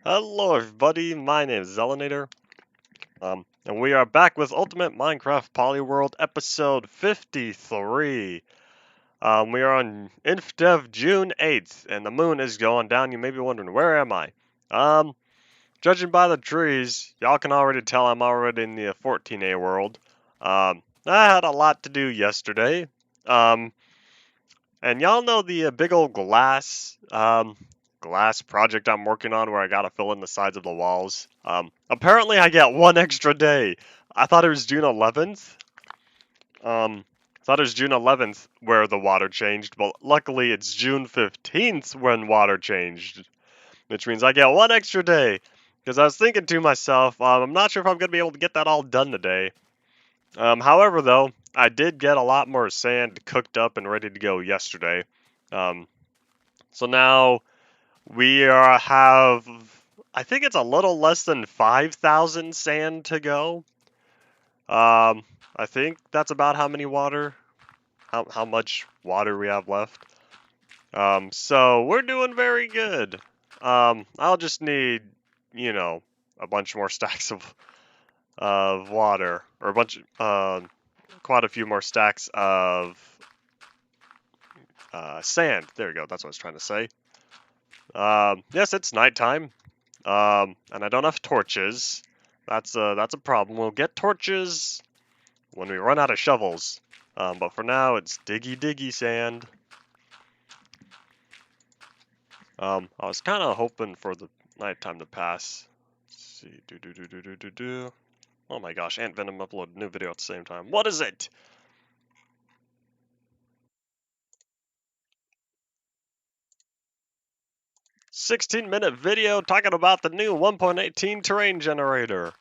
Hello everybody, my name is Zelinator, and we are back with Ultimate Minecraft Polyworld episode 53. We are on Infdev June 8th, and the moon is going down. You may be wondering, where am I? Judging by the trees, y'all can already tell I'm already in the 14A world. I had a lot to do yesterday, and y'all know the big old glass project I'm working on where I gotta fill in the sides of the walls. Apparently I get one extra day. I thought it was June 11th. Where the water changed, but luckily it's June 15th when water changed, which means I get one extra day. Because I was thinking to myself, I'm not sure if I'm gonna be able to get that all done today. However, though, I did get a lot more sand cooked up and ready to go yesterday. So now have, I think it's a little less than 5,000 sand to go. I think that's about how much water we have left. So we're doing very good. I'll just need, a bunch more stacks of water, or quite a few more stacks of sand. There we go. That's what I was trying to say. Yes, it's nighttime. And I don't have torches. That's a problem. We'll get torches when we run out of shovels. But for now, it's diggy sand. I was kind of hoping for the nighttime to pass. Let's see. Do. Oh my gosh, Ant Venom uploaded a new video at the same time. What is it? "16-minute video talking about the new 1.18 terrain generator."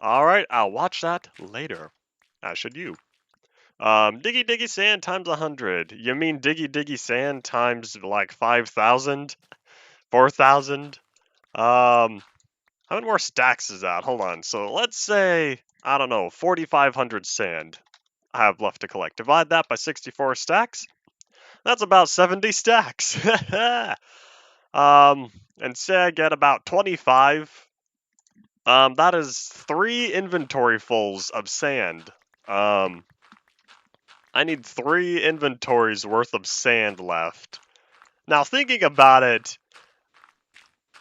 Alright, I'll watch that later. As should you. Diggy sand times 100. You mean diggy sand times like 5,000? 4,000? How many more stacks is that? Hold on. So let's say, I don't know, 4,500 sand I have left to collect. Divide that by 64 stacks. That's about 70 stacks. And say I get about 25. That is 3 inventory fulls of sand. I need 3 inventories worth of sand left. Now, thinking about it,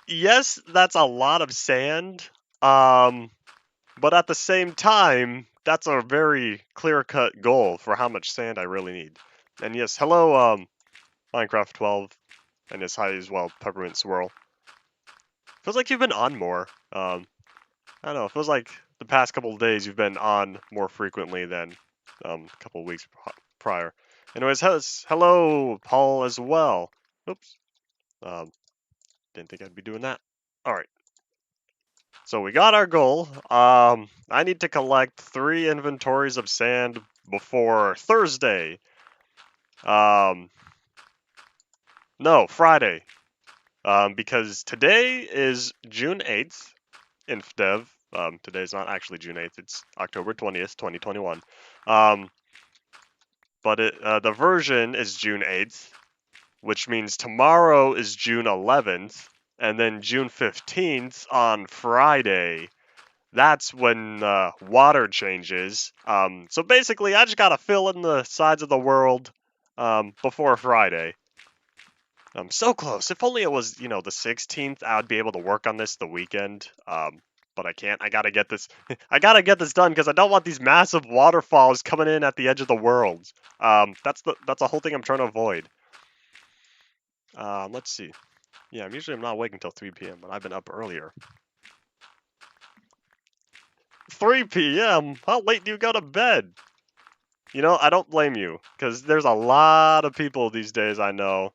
yes, that's a lot of sand. But at the same time, that's a very clear-cut goal for how much sand I really need. And yes, hello, Minecraft 12, and yes, hi as well, Peppermint Swirl. Feels like you've been on more. I don't know. It feels like the past couple of days you've been on more frequently than a couple of weeks prior. Anyways, hello, Paul, as well. Oops. Didn't think I'd be doing that. All right. So we got our goal. I need to collect 3 inventories of sand before Thursday. No, Friday. Because today is June 8th, Infdev. Today's not actually June 8th, it's October 20th, 2021. But the version is June 8th, which means tomorrow is June 11th, and then June 15th on Friday. That's when water changes. So basically, I just gotta fill in the sides of the world before Friday. I'm so close. If only it was, the 16th, I would be able to work on this the weekend. But I can't. I gotta get this. I gotta get this done because I don't want these massive waterfalls coming in at the edge of the world. That's the whole thing I'm trying to avoid. Let's see. Yeah, I'm not awake until 3 p.m., but I've been up earlier. 3 p.m.? How late do you go to bed? I don't blame you, because there's a lot of people these days I know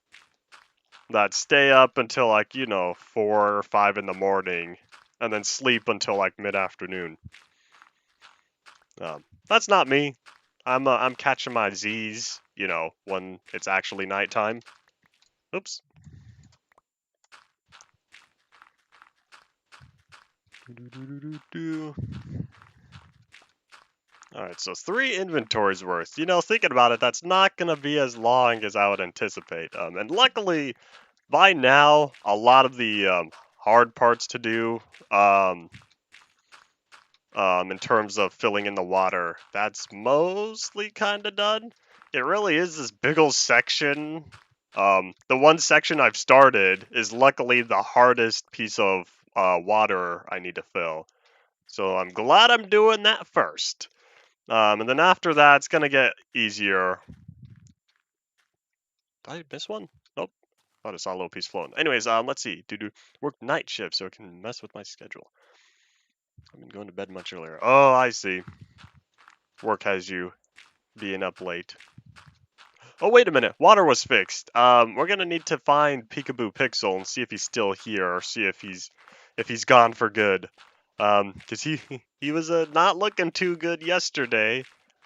that stay up until 4 or 5 in the morning, and then sleep until mid-afternoon. That's not me. I'm catching my Z's, when it's actually nighttime. Oops. Alright, so 3 inventories worth. Thinking about it, that's not going to be as long as I would anticipate. And luckily, by now, a lot of the hard parts to do, in terms of filling in the water, that's mostly kind of done. It really is this big old section. The one section I've started is luckily the hardest piece of water I need to fill. So I'm glad I'm doing that first. And then after that, it's gonna get easier. Did I miss one? Nope. Thought I saw a little piece floating. Anyways, let's see. Do work night shift so it can mess with my schedule. I've been going to bed much earlier. Oh, I see. Work has you being up late. Oh, wait a minute. Water was fixed. We're gonna need to find Peekaboo Pixel and see if he's still here, or see if he's gone for good. Cause he was not looking too good yesterday.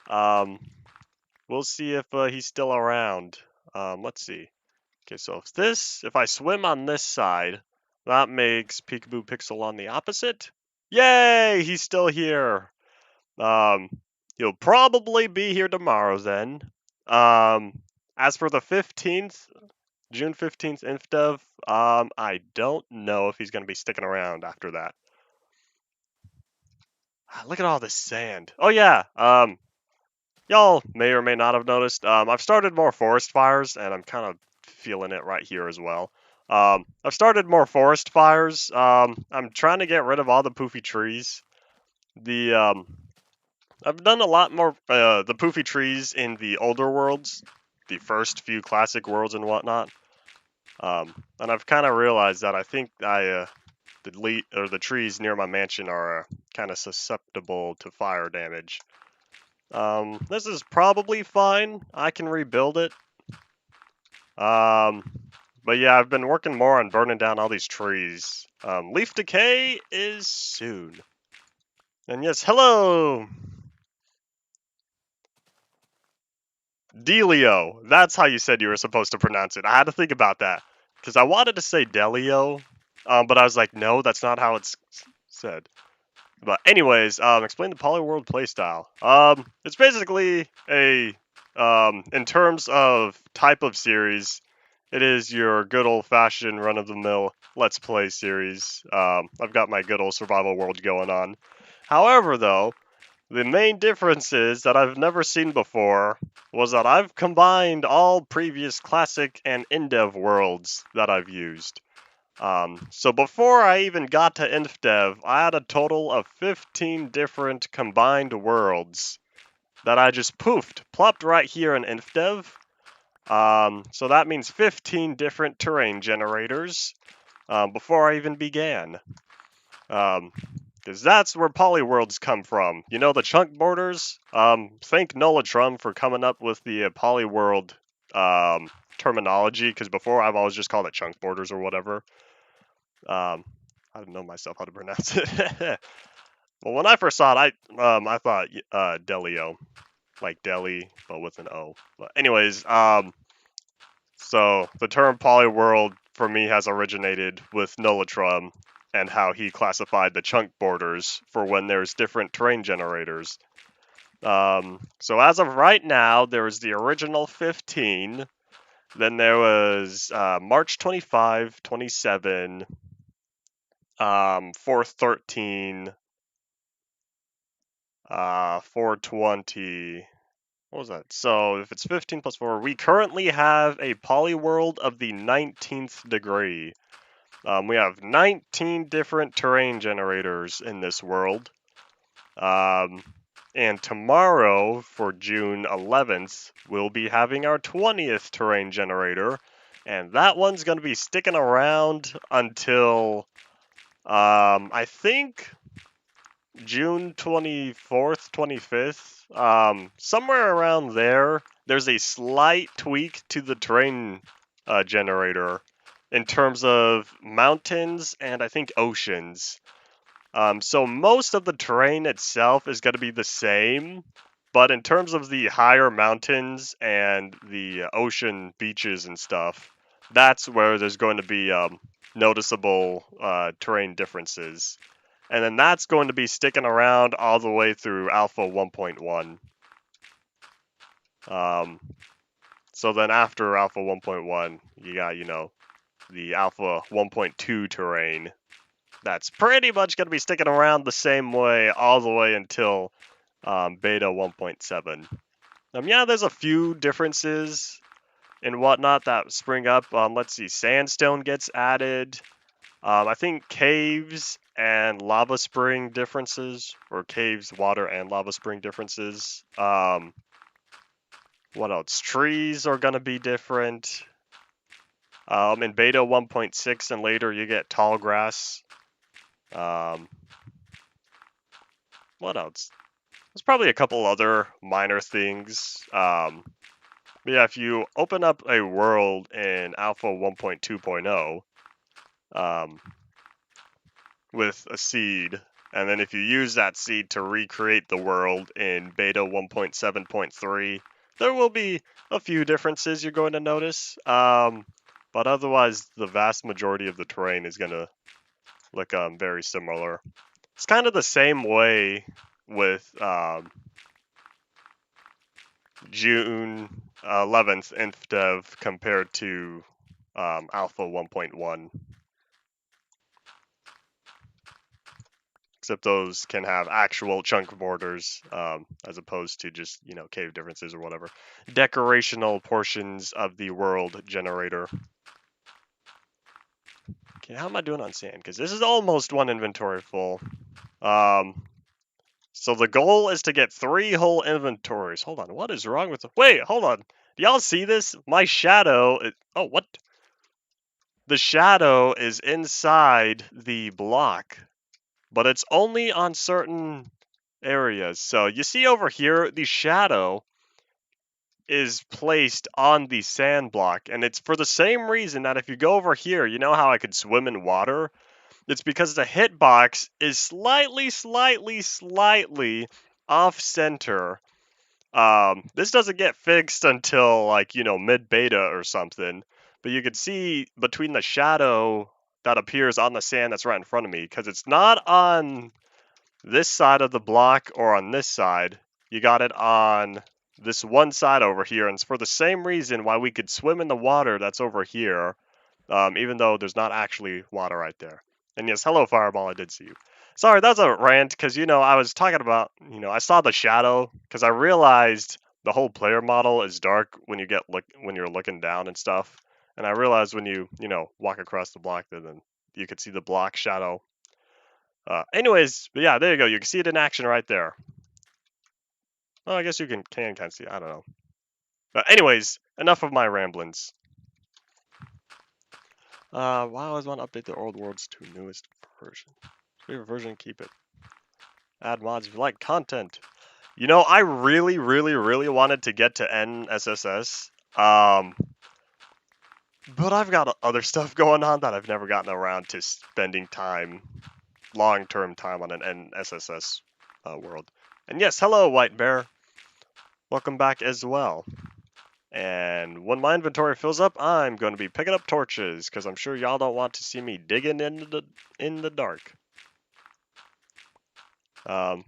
We'll see if he's still around. Let's see. Okay, so if I swim on this side, that makes Peekaboo Pixel on the opposite. Yay! He's still here. Um, he'll probably be here tomorrow then. As for the 15th, June 15th Infdev, I don't know if he's going to be sticking around after that. Look at all this sand. Oh yeah, y'all may or may not have noticed, I've started more forest fires, and I'm kind of feeling it right here as well. I've started more forest fires. I'm trying to get rid of all the poofy trees. I've done a lot more the poofy trees in the older worlds, the first few classic worlds and whatnot. And I've kind of realized that I think the trees near my mansion are kind of susceptible to fire damage. This is probably fine. I can rebuild it. But yeah, I've been working more on burning down all these trees. Leaf decay is soon. And yes, hello! Delio. That's how you said you were supposed to pronounce it. I had to think about that. Because I wanted to say Delio, but I was like, no, that's not how it's said. But anyways, explain the Polyworld playstyle. It's basically in terms of type of series, it is your good old-fashioned run-of-the-mill Let's Play series. I've got my good old survival world going on. However, though, the main difference is that I've never seen before was that I've combined all previous classic and Infdev worlds that I've used. So before I even got to Infdev, I had a total of 15 different combined worlds that I just plopped right here in Infdev. So that means 15 different terrain generators before I even began. Because that's where polyworlds come from. You know the chunk borders? Thank Nullatrum for coming up with the polyworld terminology, because before I've always just called it chunk borders or whatever. I don't know myself how to pronounce it. Well, when I first saw it, I thought Delio, like Delhi, but with an O. But anyways, so the term polyworld for me has originated with Nullatrum and how he classified the chunk borders for when there's different terrain generators. So as of right now, there was the original 15. Then there was March 25, 27, 413, 420. What was that? So if it's 15 plus 4, we currently have a polyworld of the 19th degree. We have 19 different terrain generators in this world. And tomorrow, for June 11th, we'll be having our 20th terrain generator. And that one's going to be sticking around until, I think, June 24th, 25th. Somewhere around there, there's a slight tweak to the terrain generator in terms of mountains and I think oceans. So most of the terrain itself is going to be the same, but in terms of the higher mountains and the ocean beaches and stuff, that's where there's going to be noticeable terrain differences. And then that's going to be sticking around all the way through Alpha 1.1. So then after Alpha 1.1, you got, the Alpha 1.2 terrain. That's pretty much going to be sticking around the same way all the way until Beta 1.7. Yeah, there's a few differences and whatnot that spring up. Let's see, sandstone gets added. I think caves and lava spring differences, or caves, water, and lava spring differences. What else? Trees are going to be different. In beta 1.6 and later, you get tall grass. What else? There's probably a couple other minor things. But yeah, if you open up a world in Alpha 1.2.0, with a seed, and then if you use that seed to recreate the world in beta 1.7.3, there will be a few differences you're going to notice. But otherwise, the vast majority of the terrain is going to look very similar. It's kind of the same way with June 11th Infdev compared to Alpha 1.1. Except those can have actual chunk borders as opposed to just, cave differences or whatever. Decorational portions of the world generator. Okay, how am I doing on sand? Because this is almost one inventory full. So the goal is to get 3 whole inventories. Hold on, what is wrong with the... Wait, hold on. Do y'all see this? My shadow... Oh, what? The shadow is inside the block, but it's only on certain areas. So you see over here, the shadow is placed on the sand block, and it's for the same reason that if you go over here, you know how I could swim in water? It's because the hitbox is slightly off center. This doesn't get fixed until like, mid-beta or something, but you can see between the shadow that appears on the sand that's right in front of me, because it's not on this side of the block or on this side. You got it on this one side over here, and it's for the same reason why we could swim in the water that's over here, even though there's not actually water right there. And yes, hello Fireball, I did see you. Sorry, that was a rant, because, I was talking about, I saw the shadow, because I realized the whole player model is dark when you're looking down and stuff. And I realized when you, walk across the block, then you could see the block shadow. Anyways, but yeah, there you go. You can see it in action right there. Well, I guess you can kind of see it. I don't know. But anyways, enough of my ramblings. Why I always want to update the old worlds to newest version. Favorite version, keep it. Add mods if you like content. I really wanted to get to NSSS. But I've got other stuff going on that I've never gotten around to spending long-term time on an NSSS world. And yes, hello, White Bear. Welcome back as well. And when my inventory fills up, I'm going to be picking up torches, because I'm sure y'all don't want to see me digging in the dark. But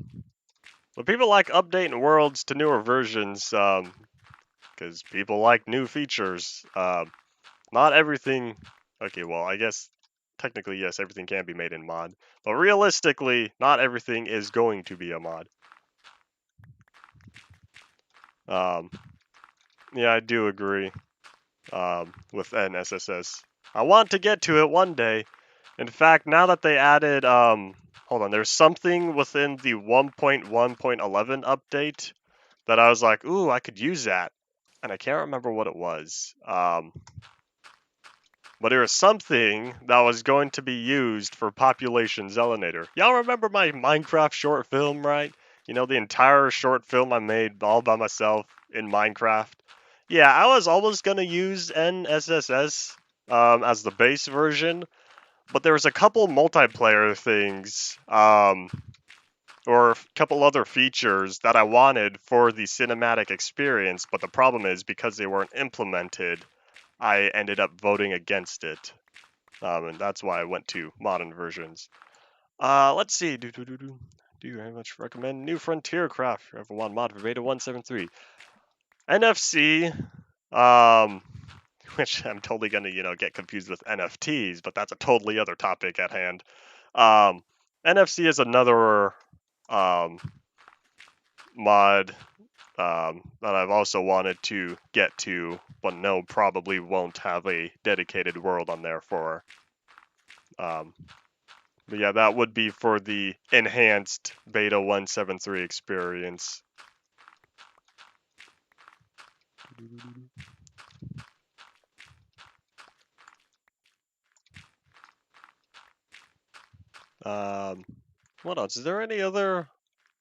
people like updating worlds to newer versions, because people like new features. Not everything... Okay, well, I guess technically, yes, everything can be made in mod. But realistically, not everything is going to be a mod. Yeah, I do agree with NSSS. I want to get to it one day. In fact, now that they added, hold on, there's something within the 1.1.11 update that I was like, ooh, I could use that. And I can't remember what it was. But there was something that was going to be used for Population Zelinator. Y'all remember my Minecraft short film, right? The entire short film I made all by myself in Minecraft. Yeah, I was almost going to use NSSS as the base version, but there was a couple multiplayer things, or a couple other features that I wanted for the cinematic experience, but the problem is, because they weren't implemented, I ended up voting against it. And that's why I went to modern versions. Let's see. Do you very much recommend New Frontier Craft? If you ever want mod for beta 1.7.3. NFC, which I'm totally gonna, get confused with NFTs, but that's a totally other topic at hand. NFC is another mod that I've also wanted to get to, but no, probably won't have a dedicated world on there for. But yeah, that would be for the enhanced beta 173 experience. What else? Is there any other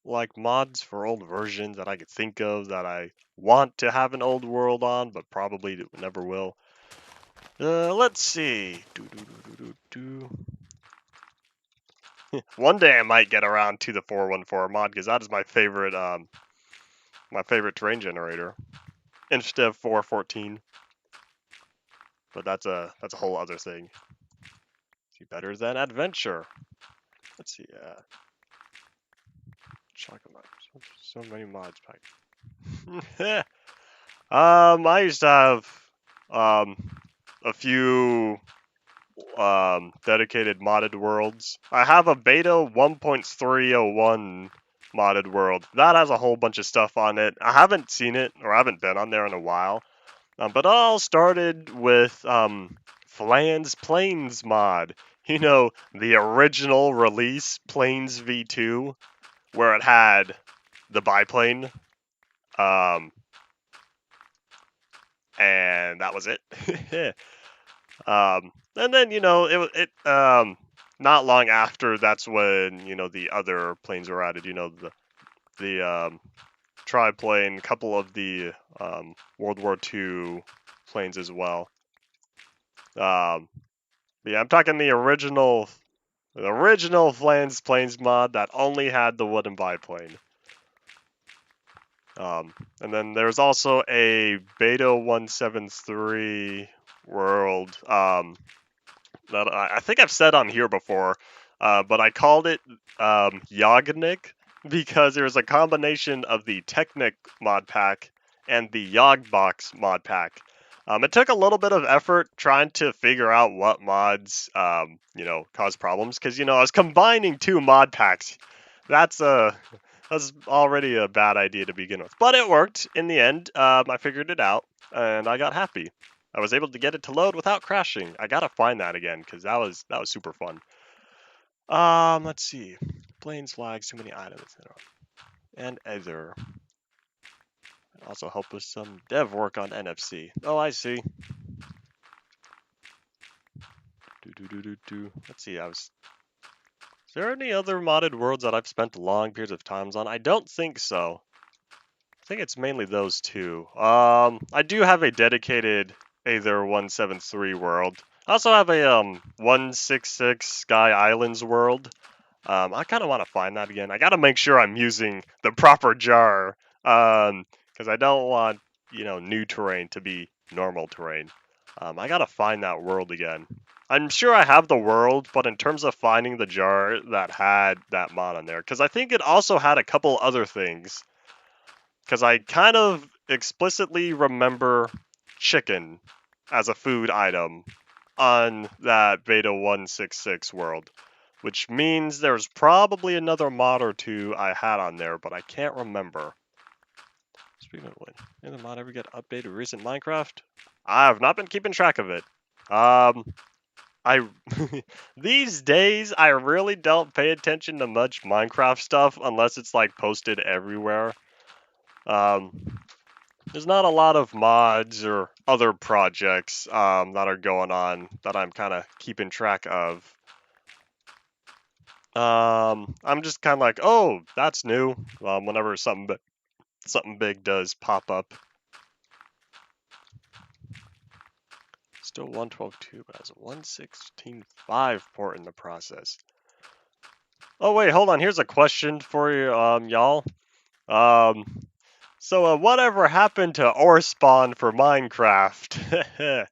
like mods for old versions that I could think of that I want to have an old world on, but probably never will? Let's see. One day I might get around to the 414 mod because that is my favorite terrain generator. Infdev 414. But that's a whole other thing. See, better than adventure. Let's see. Chocolate mods. So many mods packed. I used to have a few dedicated modded worlds. I have a beta 1.301 modded world. That has a whole bunch of stuff on it. I haven't seen it, or I haven't been on there in a while. But it all started with Flan's Plains mod. The original release, Plains V2, where it had the biplane. And that was it. And then it not long after, that's when the other planes were added. The triplane, a couple of the World War II planes as well. But yeah, I'm talking the original Flan's Plains mod that only had the wooden biplane. And then there's also a beta 173 world that I think I've said on here before, but I called it Yognik because there was a combination of the Technic mod pack and the Yogbox mod pack. It took a little bit of effort trying to figure out what mods, cause problems, because I was combining two mod packs. That's already a bad idea to begin with, but it worked in the end. I figured it out, and I got happy. I was able to get it to load without crashing. I gotta find that again because that was super fun. Let's see. Planes, flags, too many items, and other. Also help with some dev work on NFC. Oh, I see. Let's see. Is there any other modded worlds that I've spent long periods of times on? I don't think so. I think it's mainly those two. I do have a dedicated Aether 173 world. I also have a 166 Sky Islands world. I kind of want to find that again. I got to make sure I'm using the proper jar, because I don't want new terrain to be normal terrain. I got to find that world again. I'm sure I have the world, but in terms of finding the jar that had that mod on there, because I think it also had a couple other things. Because I kind of explicitly remember chicken as a food item on that beta 166 world, which means there's probably another mod or two I had on there, but I can't remember. Speaking of when, did the mod ever get updated recent Minecraft? I have not been keeping track of it. These days I really don't pay attention to much Minecraft stuff unless it's like posted everywhere. There's not a lot of mods or other projects that are going on that I'm kind of keeping track of. I'm just kind of like, oh, that's new. Whenever something big does pop up. Still 112.2, but has a 116.5 port in the process. Oh wait, hold on. Here's a question for you, y'all. So whatever happened to ore spawn for Minecraft?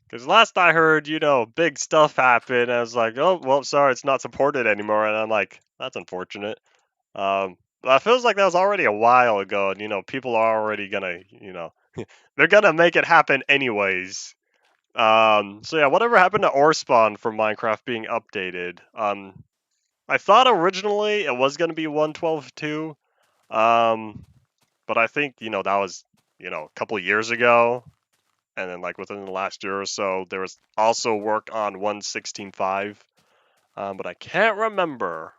Because last I heard, big stuff happened. I was like, oh, well, sorry, it's not supported anymore. And I'm like, that's unfortunate. That feels like that was already a while ago, and people are already gonna, they're gonna make it happen anyways. So yeah, whatever happened to ore spawn from Minecraft being updated? I thought originally it was gonna be 112.2, but I think that was a couple years ago, and then like within the last year or so, there was also work on 116.5, but I can't remember.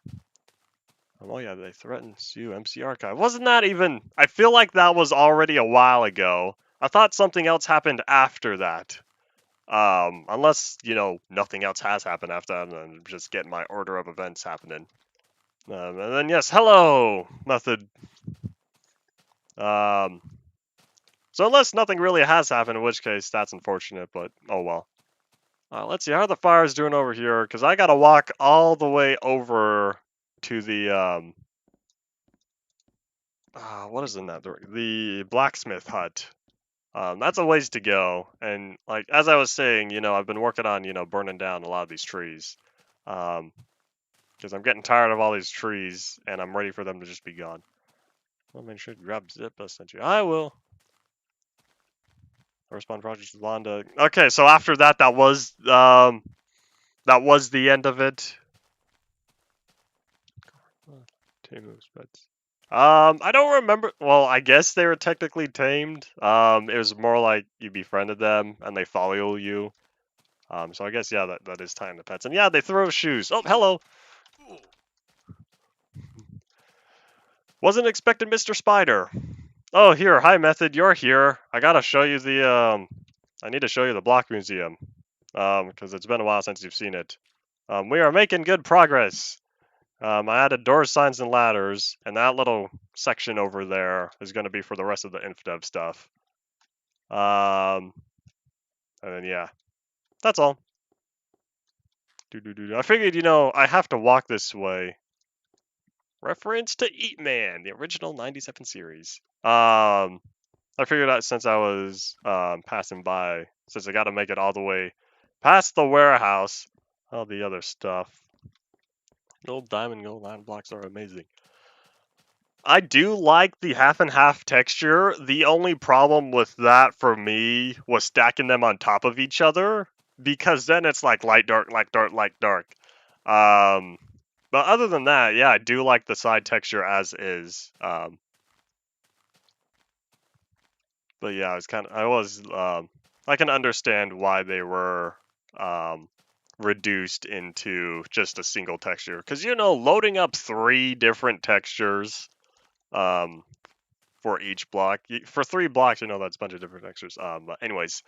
Oh yeah, they threatened sue MC Archive. Wasn't that even? I feel like that was already a while ago. I thought something else happened after that. Unless nothing else has happened after that, and I'm just getting my order of events happening. And then yes, hello method. Um, so unless nothing really has happened, in which case that's unfortunate, but oh well. Let's see how are the fires doing over here, because I gotta walk all the way over to the what is in that? The blacksmith hut. That's a ways to go, and like as I was saying, I've been working on burning down a lot of these trees, because I'm getting tired of all these trees, and I'm ready for them to just be gone. Well, make sure to grab zip. I sent you. I will. Correspond project with Londa. Okay, so after that, that was the end of it. Tame pets. I don't remember. Well, I guess they were technically tamed. It was more like you befriended them and they follow you. So I guess yeah, that is time to pets. And yeah, they throw shoes. Oh, hello. Wasn't expecting Mr. Spider. Oh, here, hi Method, you're here. I gotta show you the I need to show you the block museum. Because it's been a while since you've seen it. We are making good progress. I added door signs and ladders, and that little section over there is going to be for the rest of the Infdev stuff. And then yeah, that's all. I figured, I have to walk this way. Reference to Eat Man, the original '97 series. I figured out since I was passing by, since I got to make it all the way past the warehouse, all the other stuff. Gold, diamond, gold, line blocks are amazing. I do like the half and half texture. The only problem with that for me was stacking them on top of each other, because then it's like light, dark, light, dark, light, dark. But other than that, yeah, I do like the side texture as is. But yeah, I can understand why they were reduced into just a single texture, because loading up 3 different textures for each block. For 3 blocks, that's a bunch of different textures. But anyways,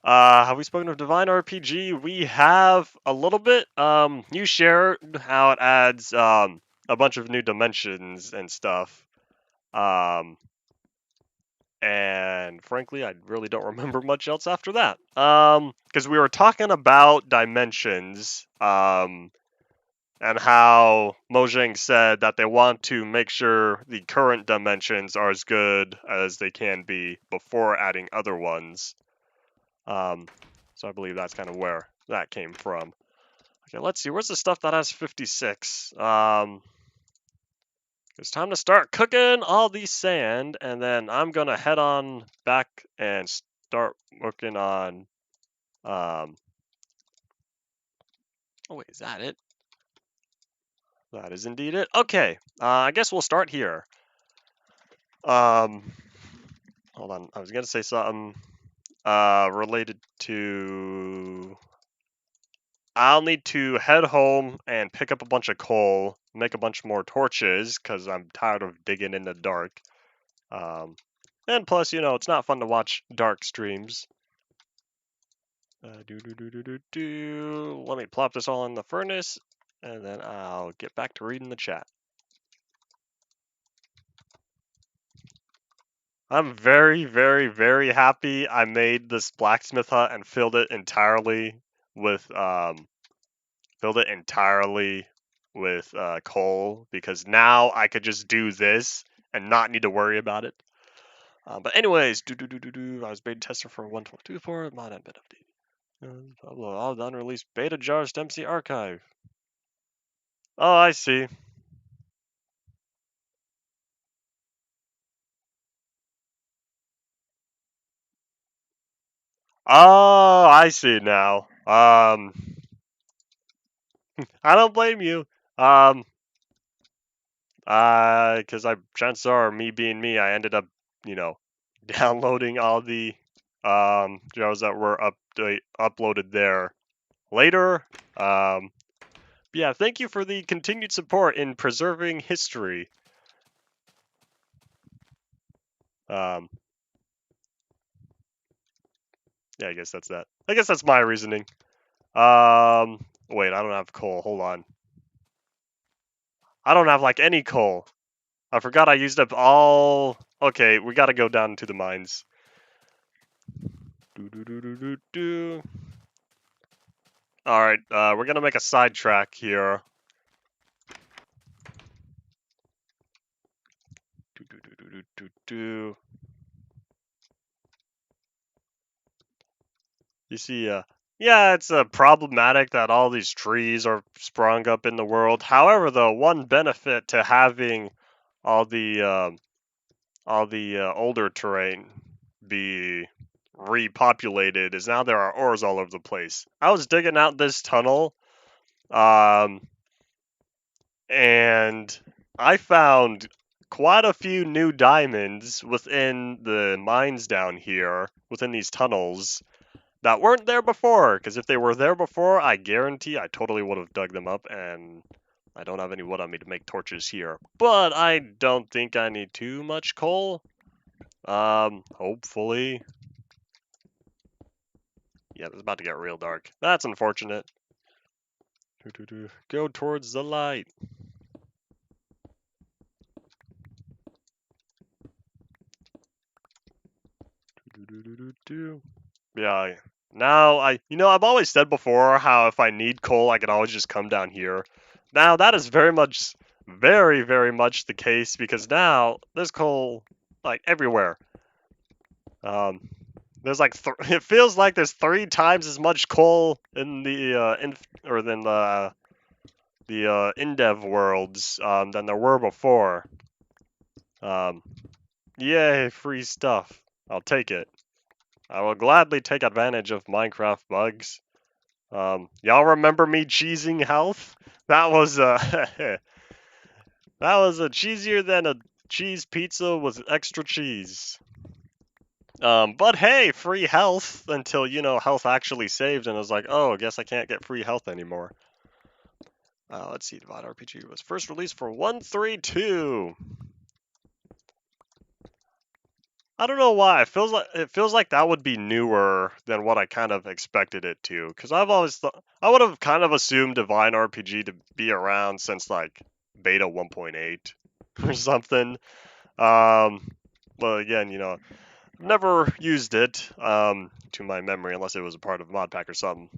have we spoken of Divine RPG? We have a little bit. You shared how it adds a bunch of new dimensions and stuff. And frankly, I really don't remember much else after that. Because we were talking about dimensions. And how Mojang said that they want to make sure the current dimensions are as good as they can be before adding other ones. So I believe that's kind of where that came from. Okay, let's see. Where's the stuff that has 56? It's time to start cooking all the sand, and then I'm gonna head on back and start working on. Oh wait, is that it? That is indeed it. Okay, I guess we'll start here. Hold on, I was gonna say something related to. I'll need to head home and pick up a bunch of coal, make a bunch more torches, because I'm tired of digging in the dark. And plus, it's not fun to watch dark streams. Let me plop this all in the furnace, and then I'll get back to reading the chat. I'm very, very, very happy I made this blacksmith hut and filled it entirely with coal, because now I could just do this and not need to worry about it. But anyways, I was beta tester for 1.12.4, mod and beta update. All the unreleased beta jars to MC archive. Oh, I see. Oh, I see now. I don't blame you. Because chances are, me being me, I ended up, you know, downloading all the shows that were uploaded there later. Yeah, thank you for the continued support in preserving history. Um, yeah, I guess that's that. I guess that's my reasoning. Wait, I don't have coal. Hold on. I don't have like any coal. I forgot I used up all. Okay, we gotta go down to the mines. All right, we're gonna make a sidetrack here. You see, yeah, it's problematic that all these trees are sprung up in the world. However, though, one benefit to having all the older terrain be repopulated is now there are ores all over the place. I was digging out this tunnel, and I found quite a few new diamonds within the mines down here, within these tunnels, that weren't there before. Because if they were there before, I guarantee I totally would have dug them up, and I don't have any wood on me to make torches here. But I don't think I need too much coal. Hopefully. Yeah, it's about to get real dark. That's unfortunate. Go towards the light. Yeah. Now I've always said before how if I need coal, I can always just come down here. Now that is very, very much the case because now there's coal like everywhere. There's like it feels like there's 3 times as much coal in the than the Infdev worlds than there were before. Yay, free stuff. I'll take it. I will gladly take advantage of Minecraft bugs. Y'all remember me cheesing health? That was that was a cheesier than a cheese pizza with extra cheese. But hey, free health until health actually saved, and I was like, oh, I guess I can't get free health anymore. Let's see, Divide RPG was first released for 132. I don't know why. It feels like that would be newer than what I kind of expected it to. Because I've always thought I would have kind of assumed Divine RPG to be around since like beta 1.8 or something. But again, never used it to my memory unless it was a part of Modpack or something.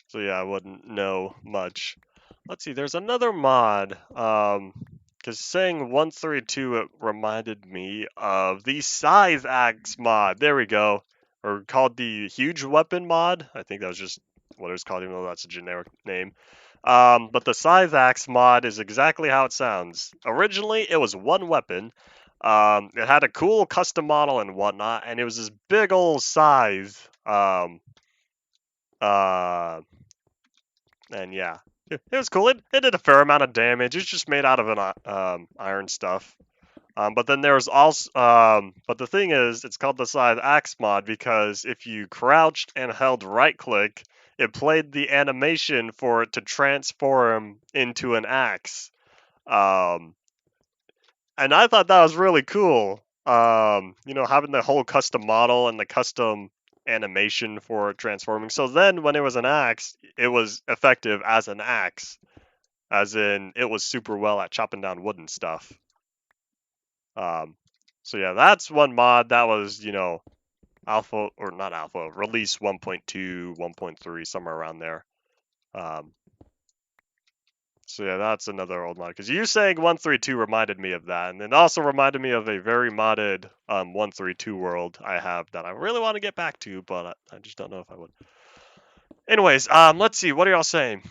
So yeah, I wouldn't know much. Let's see. There's another mod. Because saying 132, it reminded me of the Scythe Axe Mod. There we go. Or called the Huge Weapon Mod. I think that was just what it was called, even though that's a generic name. But the Scythe Axe Mod is exactly how it sounds. Originally, it was one weapon. It had a cool custom model and whatnot, and it was this big old scythe. And yeah, it was cool. It did a fair amount of damage. It's just made out of an iron stuff. But then there's also, but the thing is, it's called the Scythe Axe Mod because if you crouched and held right click, it played the animation for it to transform into an axe. And I thought that was really cool. Having the whole custom model and the custom animation for transforming. So then when it was an axe, it was effective as an axe. As in, it was super well at chopping down wood and stuff. So yeah, that's one mod that was, alpha, or not alpha, release 1.2, 1.3, somewhere around there. So yeah, that's another old mod. Because you saying 132 reminded me of that, and it also reminded me of a very modded 132 world I have that I really want to get back to, but I just don't know if I would. Anyways, let's see, what are y'all saying?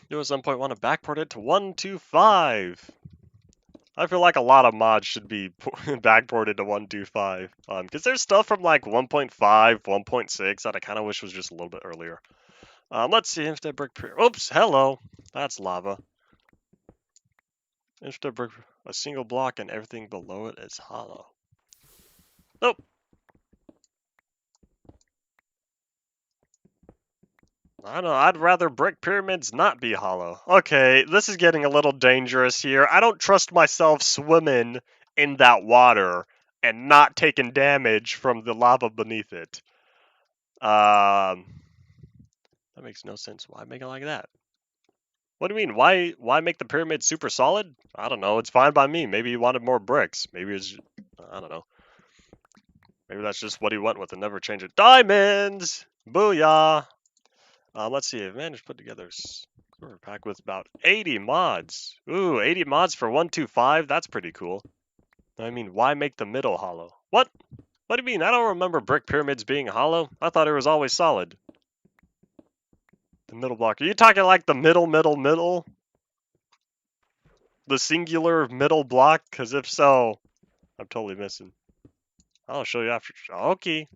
There was 1.1 and backported to 125. I feel like a lot of mods should be backported to 1.25. Because there's stuff from like 1.5, 1.6 that I kind of wish was just a little bit earlier. Let's see, Infdev brick. Oops, hello. That's lava. Infdev brick, a single block and everything below it is hollow. Nope. I don't know, I'd rather brick pyramids not be hollow. Okay, this is getting a little dangerous here. I don't trust myself swimming in that water and not taking damage from the lava beneath it. That makes no sense. Why make it like that? What do you mean? Why make the pyramid super solid? I don't know. It's fine by me. Maybe he wanted more bricks. Maybe it's I don't know. Maybe that's just what he went with and never change it. Diamonds! Booyah! Let's see. I've managed to put together a pack with about 80 mods. Ooh, 80 mods for 1.25? That's pretty cool. I mean, why make the middle hollow? What? What do you mean? I don't remember brick pyramids being hollow. I thought it was always solid. The middle block. Are you talking like the middle? The singular middle block? Because if so, I'm totally missing. I'll show you after. Okay.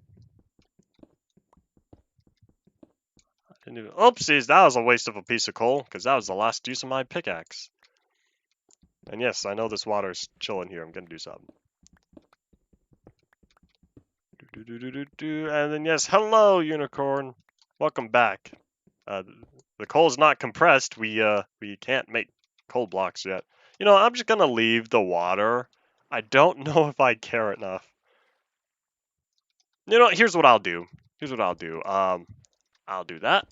Oopsies, that was a waste of a piece of coal, because that was the last use of my pickaxe. And yes, I know this water's chilling here. I'm going to do something. And then yes, hello, unicorn. Welcome back. The coal's not compressed. We can't make coal blocks yet. You know, I'm just going to leave the water. I don't know if I care enough. You know, here's what I'll do. I'll do that.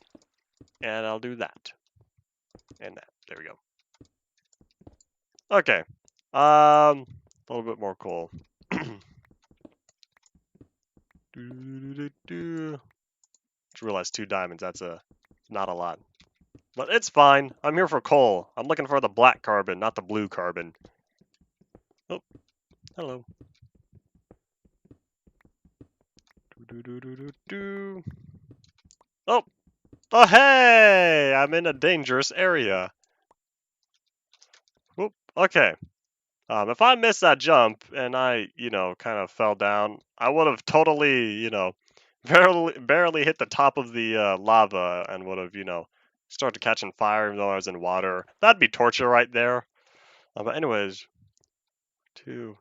And I'll do that. And that. There we go. Okay. A little bit more coal. Just realized 2 diamonds. That's not a lot. But it's fine. I'm here for coal. I'm looking for the black carbon, not the blue carbon. Oh, hello. Oh! Oh, hey! I'm in a dangerous area. Whoop. Okay. If I missed that jump and I, kind of fell down, I would have totally, barely hit the top of the lava and would have, started catching fire even though I was in water. That'd be torture right there. But anyways, 2.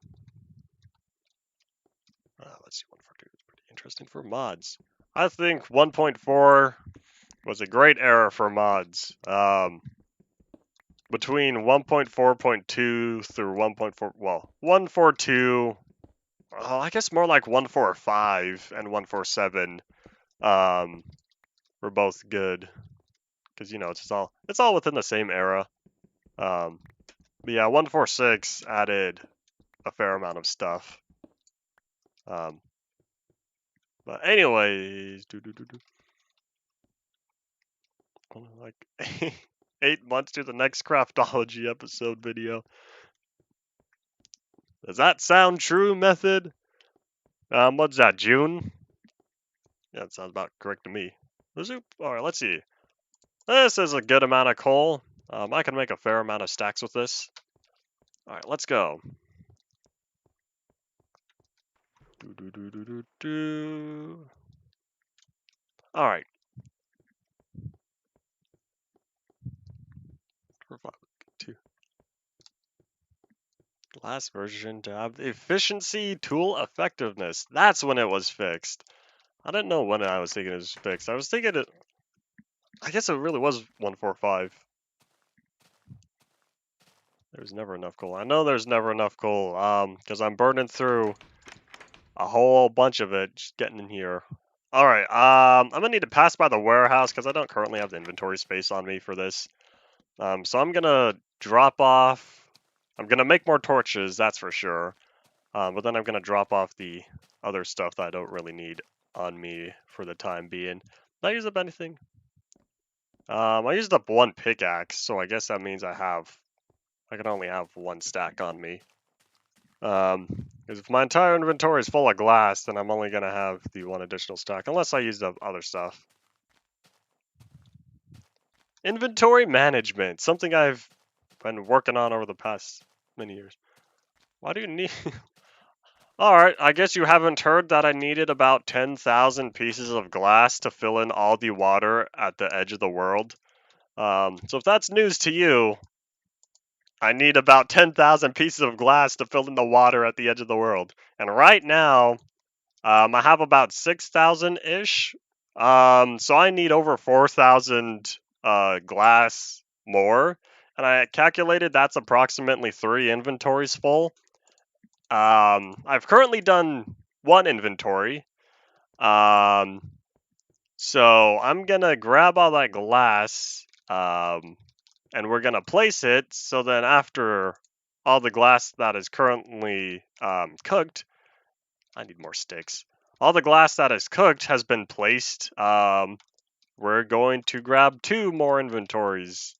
Let's see, 1.42 is pretty interesting for mods. I think 1.4 was a great era for mods. Between 1.4.2 through 1.42, I guess more like 1.45 and 1.47 were both good. Because, it's all within the same era. But yeah, 1.46 added a fair amount of stuff. But anyways, like 8 months to the next craftology episode video. Does that sound true, method? What's that, June? Yeah, that sounds about correct to me. Alright, let's see. This is a good amount of coal. I can make a fair amount of stacks with this. Alright, let's go. Alright. Last version to have the efficiency tool effectiveness. That's when it was fixed. I didn't know when I was thinking it was fixed. I was thinking it. I guess it really was 1.45. There's never enough coal. I know there's never enough coal. Because I'm burning through a whole bunch of it just getting in here. All right. I'm gonna need to pass by the warehouse because I don't currently have the inventory space on me for this. So I'm gonna drop off. I'm gonna make more torches, that's for sure. But then I'm gonna drop off the other stuff that I don't really need on me for the time being. Did I use up anything? I used up 1 pickaxe, so I guess that means I can only have 1 stack on me. Because if my entire inventory is full of glass, then I'm only gonna have the 1 additional stack, unless I use up other stuff. Inventory management, something I've been working on over the past many years. Why do you need... Alright, I guess you haven't heard that I needed about 10,000 pieces of glass to fill in all the water at the edge of the world. So if that's news to you, I need about 10,000 pieces of glass to fill in the water at the edge of the world. And right now, I have about 6,000-ish. So I need over 4,000 glass more. And I calculated that's approximately 3 inventories full. I've currently done 1 inventory. So I'm gonna grab all that glass, and we're gonna place it so then after all the glass that is currently cooked, I need more sticks. All the glass that is cooked has been placed. We're going to grab 2 more inventories.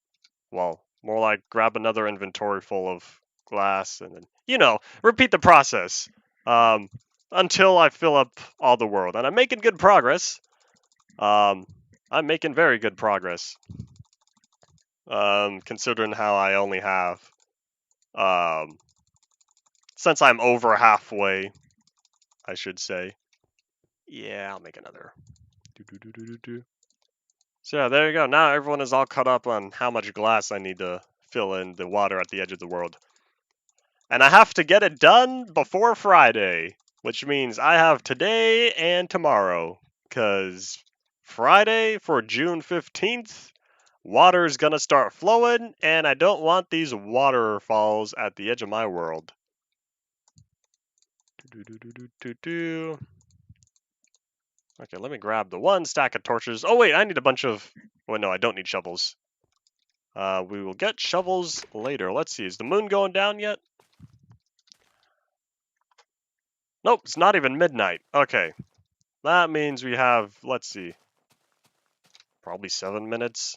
Well, more like grab another inventory full of glass and then, repeat the process um, until I fill up all the world. And I'm making good progress. I'm making very good progress, considering how I only have, since I'm over halfway, I should say. Yeah, I'll make another. So yeah, there you go. Now everyone is all caught up on how much glass I need to fill in the water at the edge of the world. And I have to get it done before Friday, which means I have today and tomorrow. Because Friday for June 15th, water's gonna start flowing, and I don't want these waterfalls at the edge of my world. Okay, let me grab the 1 stack of torches. Oh wait, I need a bunch of... Well, no, I don't need shovels. We will get shovels later. Let's see, is the moon going down yet? Nope, it's not even midnight. Okay, that means we have, let's see, probably 7 minutes.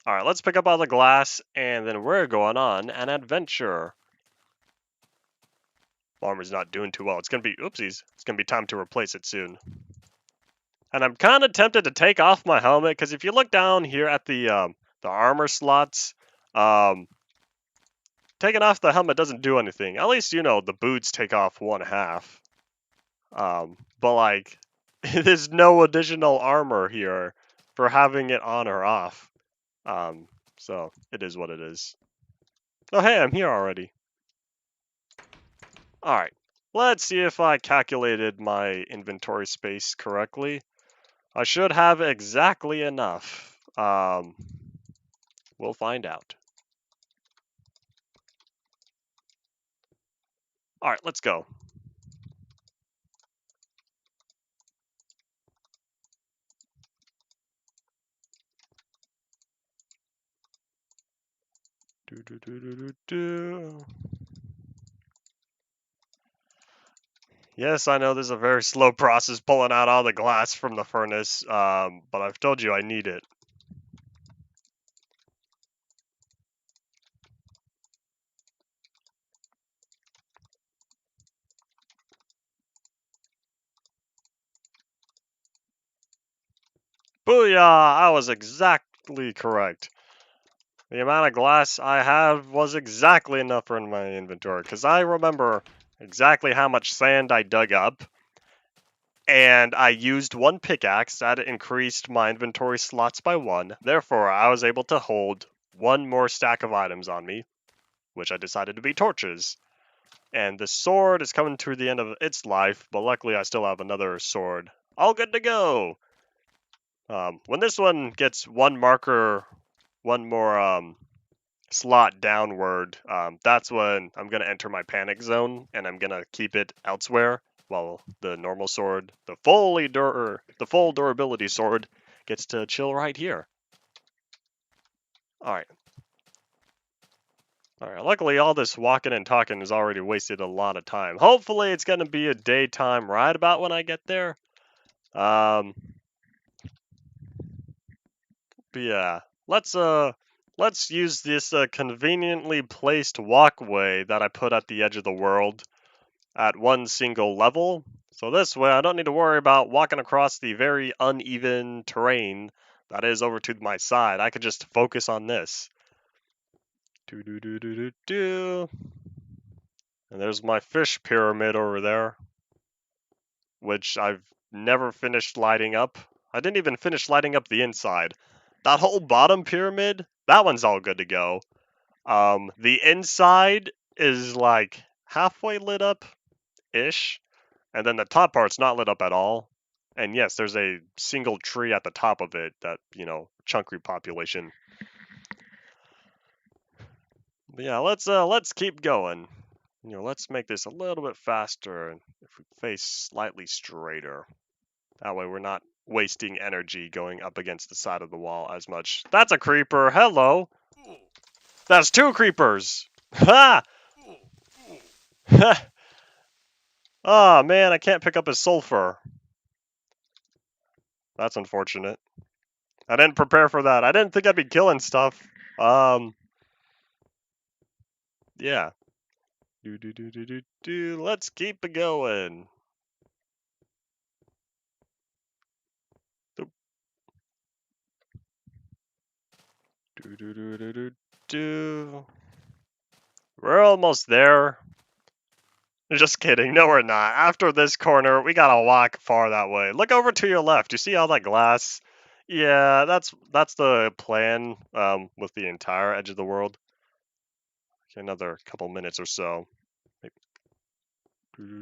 Alright, let's pick up all the glass, and then we're going on an adventure. Armor's not doing too well. It's gonna be, oopsies, it's gonna be time to replace it soon. And I'm kind of tempted to take off my helmet, because if you look down here at the armor slots, taking off the helmet doesn't do anything. At least, the boots take off 1/2. But like, there's no additional armor here for having it on or off. So it is what it is. Oh hey, I'm here already. Alright, let's see if I calculated my inventory space correctly. I should have exactly enough. We'll find out. Alright, let's go. Yes, I know this is a very slow process pulling out all the glass from the furnace, but I've told you I need it. Booyah! I was exactly correct. The amount of glass I have was exactly enough in my inventory, because I remember exactly how much sand I dug up, and I used 1 pickaxe that increased my inventory slots by 1. Therefore, I was able to hold 1 more stack of items on me, which I decided to be torches. And the sword is coming to the end of its life, but luckily I still have another sword. All good to go! When this one gets 1 marker, 1 more slot downward, that's when I'm going to enter my panic zone, and I'm going to keep it elsewhere, while the normal sword, the full durability sword, gets to chill right here. Alright. Alright, luckily all this walking and talking has already wasted a lot of time. Hopefully it's going to be a daytime right about when I get there. But yeah, let's use this conveniently placed walkway that I put at the edge of the world at 1 single level. So this way I don't need to worry about walking across the very uneven terrain that is over to my side. I could just focus on this. And And there's my fish pyramid over there, which I've never finished lighting up. I didn't even finish lighting up the inside. That whole bottom pyramid, that one's all good to go. The inside is like halfway lit up-ish, and then the top part's not lit up at all. And yes, there's a single tree at the top of it that, chunk repopulation. But yeah, let's keep going. Let's make this a little bit faster, and if we face slightly straighter. That way we're not wasting energy going up against the side of the wall as much. That's a creeper. Hello. That's two creepers. Ha! Oh man, I can't pick up his sulfur. That's unfortunate. I didn't prepare for that. I didn't think I'd be killing stuff. Yeah. Let's keep it going. We're almost there. Just kidding. No, we're not. After this corner, we gotta walk far that way. Look over to your left. You see all that glass? Yeah, that's the plan with the entire edge of the world. Okay, another couple minutes or so. You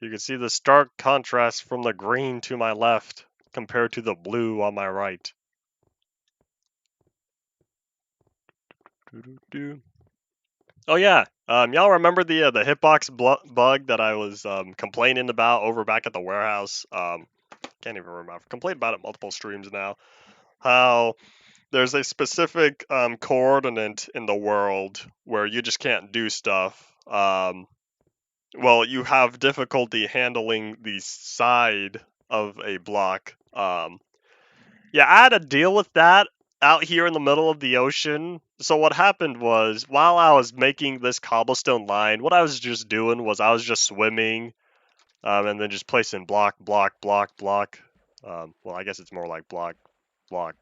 can see the stark contrast from the green to my left compared to the blue on my right. Oh yeah, y'all remember the hitbox bug that I was complaining about over back at the warehouse? Can't even remember. I've complained about it multiple streams now. How there's a specific coordinate in the world where you just can't do stuff. Well, you have difficulty handling the side of a block. Yeah, I had to deal with that out here in the middle of the ocean. So what happened was, while I was making this cobblestone line, what I was just doing was I was just swimming, and then just placing block, block, block, block. Well, I guess it's more like block, block,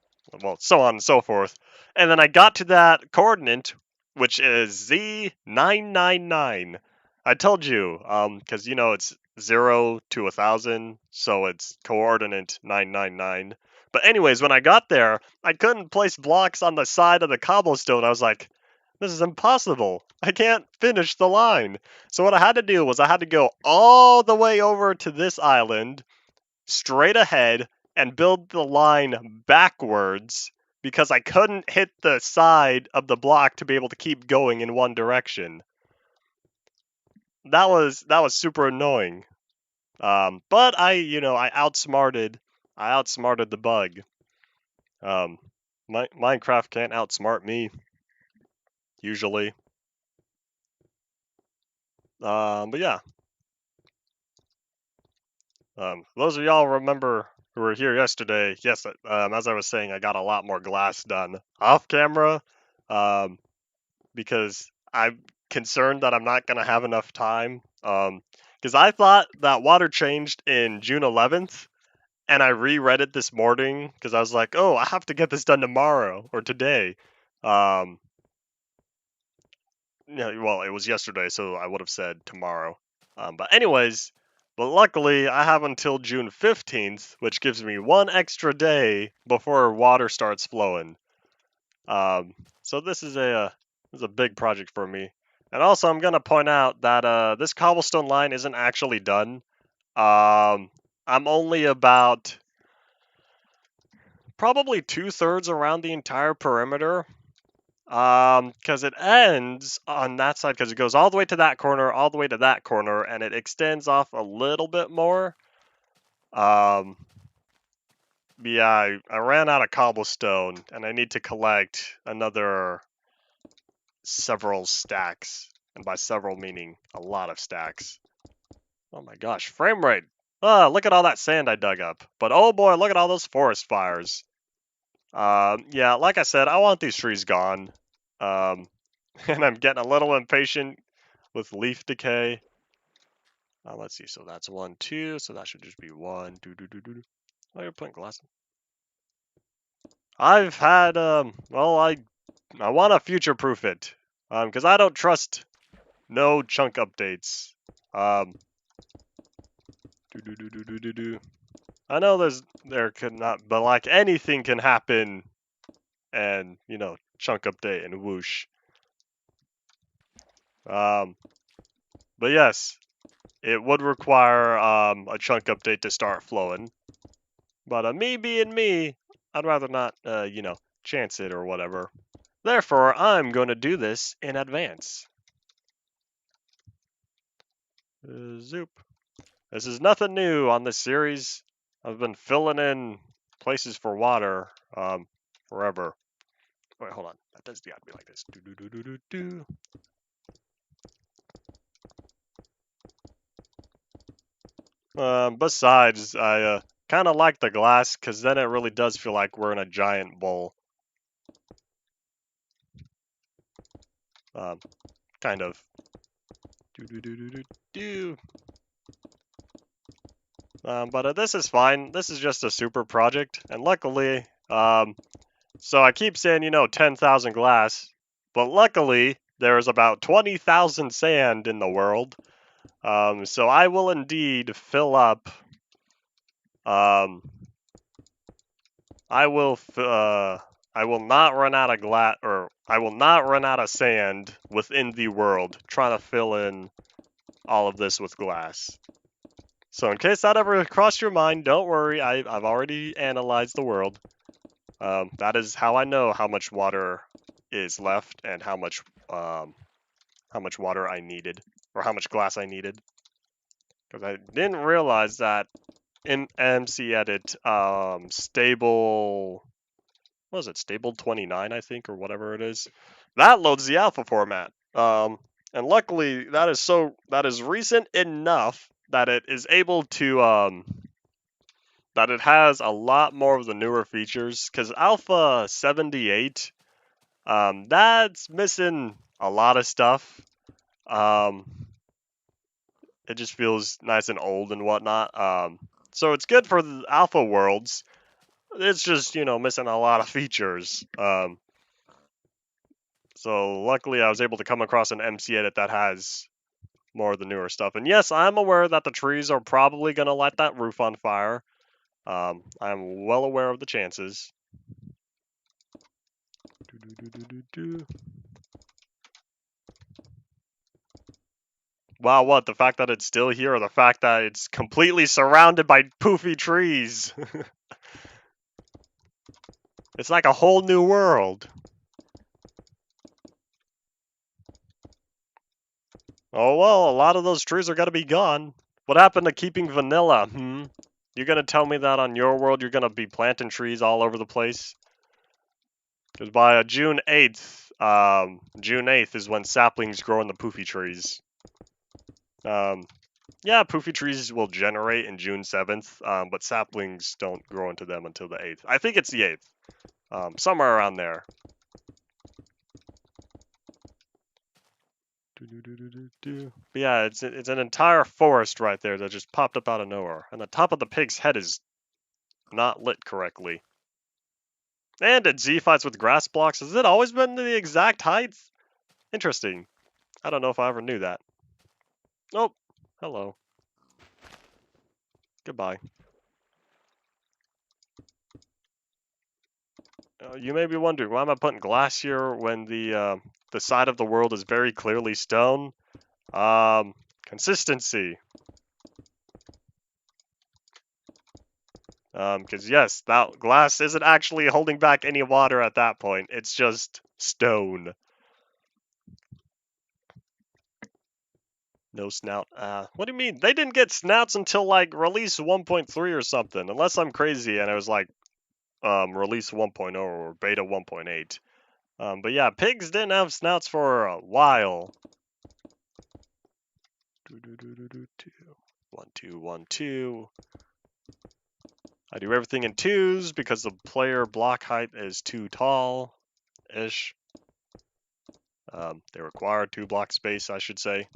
well, so on and so forth. And then I got to that coordinate, which is Z999. I told you, because it's 0 to 1,000, so it's coordinate 999. But anyways, when I got there, I couldn't place blocks on the side of the cobblestone. I was like, this is impossible. I can't finish the line. So what I had to do was I had to go all the way over to this island, straight ahead, and build the line backwards because I couldn't hit the side of the block to be able to keep going in one direction. That was super annoying. But I outsmarted the bug. Minecraft can't outsmart me usually. But yeah. Those of y'all remember who were here yesterday, yes, as I was saying, I got a lot more glass done off camera, because I'm concerned that I'm not gonna have enough time. Because I thought that water changed in June 11th, and I reread it this morning because I was like, oh, I have to get this done tomorrow or today. Yeah, well, it was yesterday, so I would have said tomorrow. But anyways, but luckily I have until June 15th, which gives me one extra day before water starts flowing. So this is a big project for me. And also, I'm gonna point out that this cobblestone line isn't actually done. I'm only about probably 2/3 around the entire perimeter. Because it ends on that side, because it goes all the way to that corner, all the way to that corner, and it extends off a little bit more. Yeah, I ran out of cobblestone, and I need to collect another several stacks, and by several meaning a lot of stacks. Oh my gosh, frame rate! Look at all that sand I dug up. But oh boy, look at all those forest fires. Yeah, like I said, I want these trees gone. And I'm getting a little impatient with leaf decay. Let's see, so that's 1, 2, so that should just be 1. Oh, you're putting glass in. I've had, well, I want to future-proof it, because I don't trust no chunk updates. Do. I know there could not, but like anything can happen, and you know, chunk update and whoosh. But yes, it would require a chunk update to start flowing. But me being me, I'd rather not, you know, chance it or whatever. Therefore, I'm going to do this in advance. Zoop. This is nothing new on this series. I've been filling in places for water forever. Wait, hold on. That does gotta be like this. Do. Besides, I kind of like the glass because then it really does feel like we're in a giant bowl. Kind of. Do. But this is fine. This is just a super project, and luckily, so I keep saying, you know, 10,000 glass, but luckily there is about 20,000 sand in the world. So I will indeed fill up. I will not run out of glass, or I will not run out of sand within the world trying to fill in all of this with glass. So in case that ever crossed your mind, don't worry. I've already analyzed the world. That is how I know how much water is left and how much water I needed, or how much glass I needed. Because I didn't realize that in MC Edit, stable, what is it, stable 29, I think, or whatever it is, that loads the alpha format. And luckily, that is recent enough that it is able to, that it has a lot more of the newer features. Because alpha 78, that's missing a lot of stuff. It just feels nice and old and whatnot. So it's good for the alpha worlds. It's just, you know, missing a lot of features. So luckily I was able to come across an MC edit that has more of the newer stuff. And yes, I'm aware that the trees are probably going to light that roof on fire. I'm well aware of the chances. Wow, what? The fact that it's still here, or the fact that it's completely surrounded by poofy trees? It's like a whole new world. Oh well, a lot of those trees are gonna be gone. What happened to keeping vanilla, You're gonna tell me that on your world you're gonna be planting trees all over the place? Because by June 8th, June 8th is when saplings grow in the poofy trees. Yeah, poofy trees will generate in June 7th, but saplings don't grow into them until the 8th. I think it's the 8th, somewhere around there. But yeah, it's an entire forest right there that just popped up out of nowhere, and the top of the pig's head is not lit correctly. And it Z fights with grass blocks. Has it always been the exact height? Interesting. I don't know if I ever knew that. Oh, hello. Goodbye. You may be wondering, why am I putting glass here when the side of the world is very clearly stone? Consistency. Because yes, that glass isn't actually holding back any water at that point. It's just stone. No snout. What do you mean? They didn't get snouts until like release 1.3 or something. Unless I'm crazy and it was like release 1.0 or beta 1.8. But yeah, pigs didn't have snouts for a while. 1, 2, 1, 2. I do everything in twos because the player block height is too tall-ish. They require 2 block space, I should say.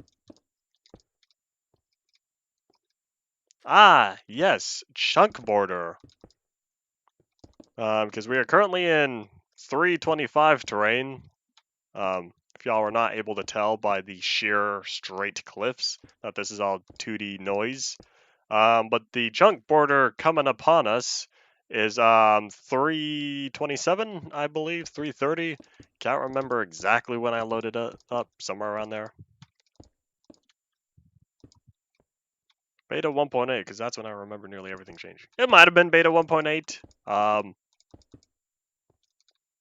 Ah, yes, chunk border. because we are currently in 325 terrain. If y'all are not able to tell by the sheer straight cliffs that this is all 2D noise. But the chunk border coming upon us is 327, I believe, 330. Can't remember exactly when I loaded it up, somewhere around there. Beta 1.8, because that's when I remember nearly everything changed. It might have been beta 1.8.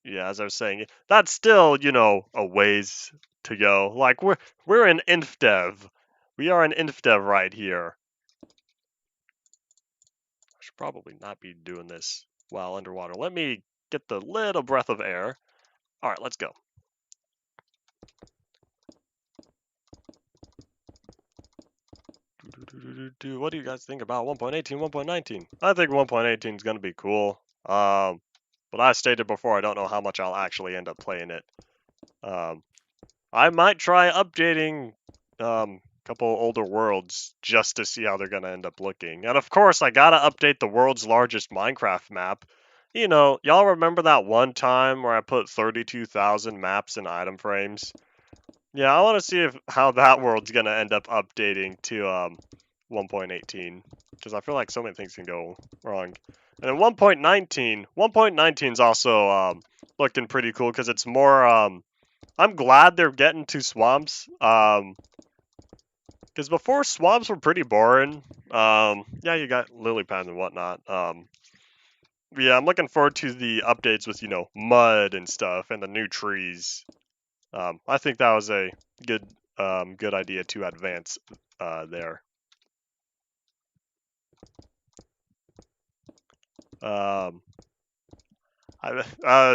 Yeah, as I was saying, that's still, a ways to go. Like we're in Infdev. We are in Infdev right here. I should probably not be doing this while underwater. Let me get the little breath of air. All right, let's go. What do you guys think about 1.18, 1.19? I think 1.18 is going to be cool. But I stated before, I don't know how much I'll actually end up playing it. I might try updating a couple older worlds just to see how they're going to end up looking. And of course, I got to update the world's largest Minecraft map. Y'all remember that one time where I put 32,000 maps in item frames? Yeah, I want to see how that world's going to end up updating to 1.18, because I feel like so many things can go wrong. And then 1.19 is also looking pretty cool because it's more. I'm glad they're getting to swamps. Because before swamps were pretty boring. Yeah, you got lily pads and whatnot. Yeah, I'm looking forward to the updates with mud and stuff and the new trees. I think that was a good idea to advance there.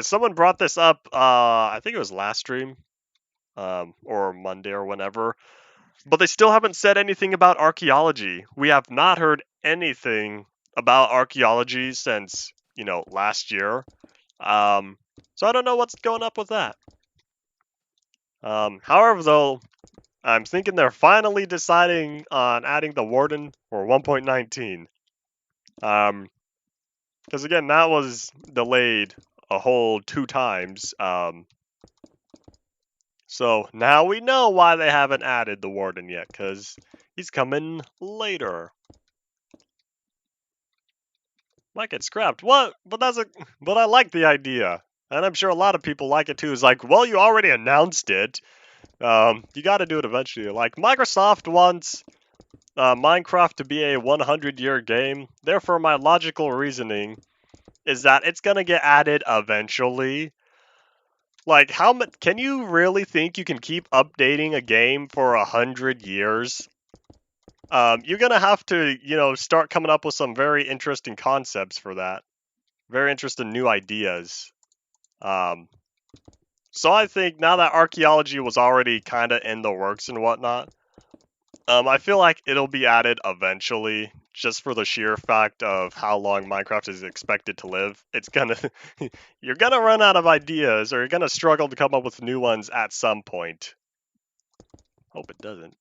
Someone brought this up. I think it was last stream, or Monday or whenever. But they still haven't said anything about archaeology. We have not heard anything about archaeology since last year. So I don't know what's going up with that. However, though, I'm thinking they're finally deciding on adding the Warden for 1.19. Because again, that was delayed a whole 2 times. So now we know why they haven't added the Warden yet, because he's coming later. Might get scrapped. What? But I like the idea. And I'm sure a lot of people like it too. It's like, well, you already announced it. You got to do it eventually. Like, Microsoft wants Minecraft to be a 100-year game. Therefore, my logical reasoning is that it's going to get added eventually. Like, how much can you really think you can keep updating a game for 100 years? You're gonna have to, start coming up with some very interesting concepts for that. Very interesting new ideas. So I think now that archaeology was already kind of in the works and whatnot, I feel like it'll be added eventually, just for the sheer fact of how long Minecraft is expected to live. It's gonna, you're gonna run out of ideas, or you're gonna struggle to come up with new ones at some point. Hope it doesn't.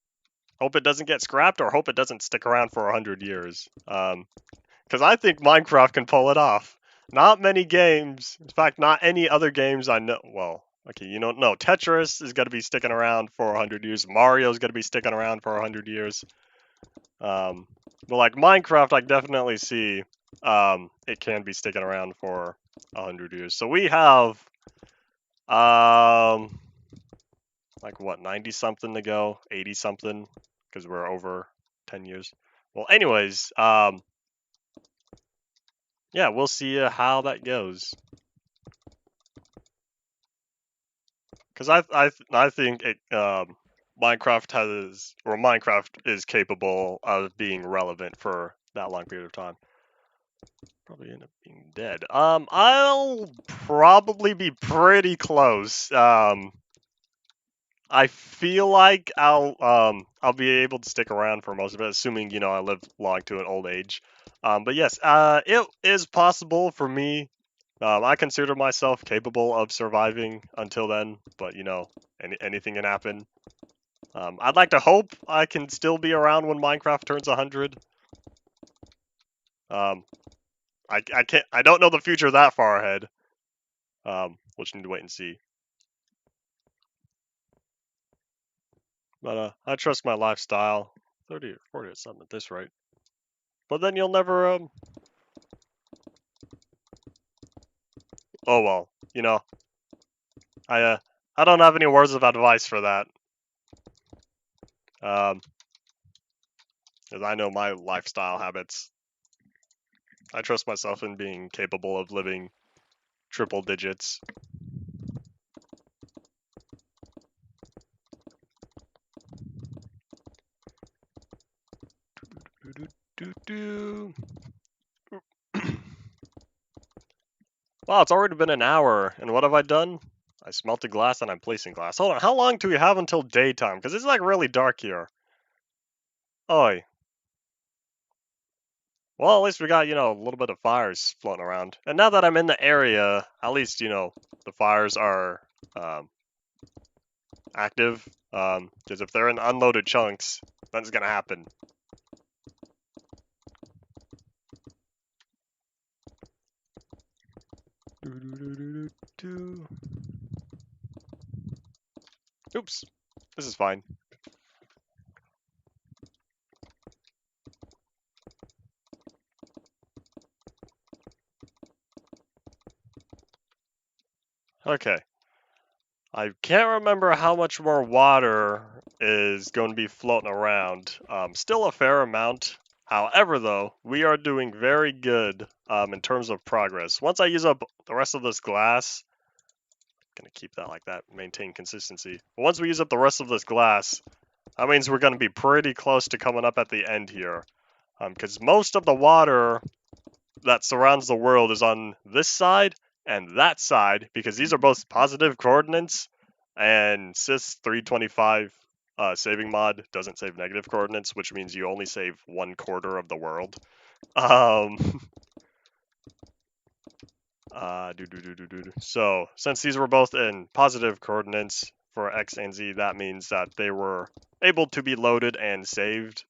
Hope it doesn't get scrapped, or hope it doesn't stick around for 100 years. Because I think Minecraft can pull it off. Not many games, in fact, not any other games I know. Well, okay, no, Tetris is going to be sticking around for 100 years. Mario's going to be sticking around for 100 years. But like Minecraft, I definitely see it can be sticking around for 100 years. So we have, like what, 90 something to go, 80 something, because we're over 10 years. Well, anyways, yeah, we'll see how that goes. Because I think Minecraft is capable of being relevant for that long period of time. Probably end up being dead. I'll probably be pretty close. I feel like I'll be able to stick around for most of it, assuming I live long to an old age. But yes, it is possible for me. I consider myself capable of surviving until then, but anything can happen. I'd like to hope I can still be around when Minecraft turns 100. I can't. I don't know the future that far ahead. We'll just need to wait and see. But I trust my lifestyle. 30 or 40 or something at this rate. But then you'll never Oh well, you know, I don't have any words of advice for that. Because I know my lifestyle habits. I trust myself in being capable of living triple digits. Wow, it's already been an hour, and what have I done? I smelted glass and I'm placing glass. Hold on, how long do we have until daytime? Because it's like really dark here. Oi. Well, at least we got, a little bit of fires floating around. And now that I'm in the area, at least, the fires are active. Because if they're in unloaded chunks, that's gonna happen. Oops, this is fine. Okay. I can't remember how much more water is going to be floating around. Still a fair amount. However, though, we are doing very good in terms of progress. Once I use up the rest of this glass, I'm going to keep that like that, maintain consistency. But once we use up the rest of this glass, that means we're going to be pretty close to coming up at the end here. Because most of the water that surrounds the world is on this side and that side, because these are both positive coordinates, and Scythe 325 saving mod doesn't save negative coordinates, which means you only save 1/4 of the world. So since these were both in positive coordinates for X and Z, that means that they were able to be loaded and saved.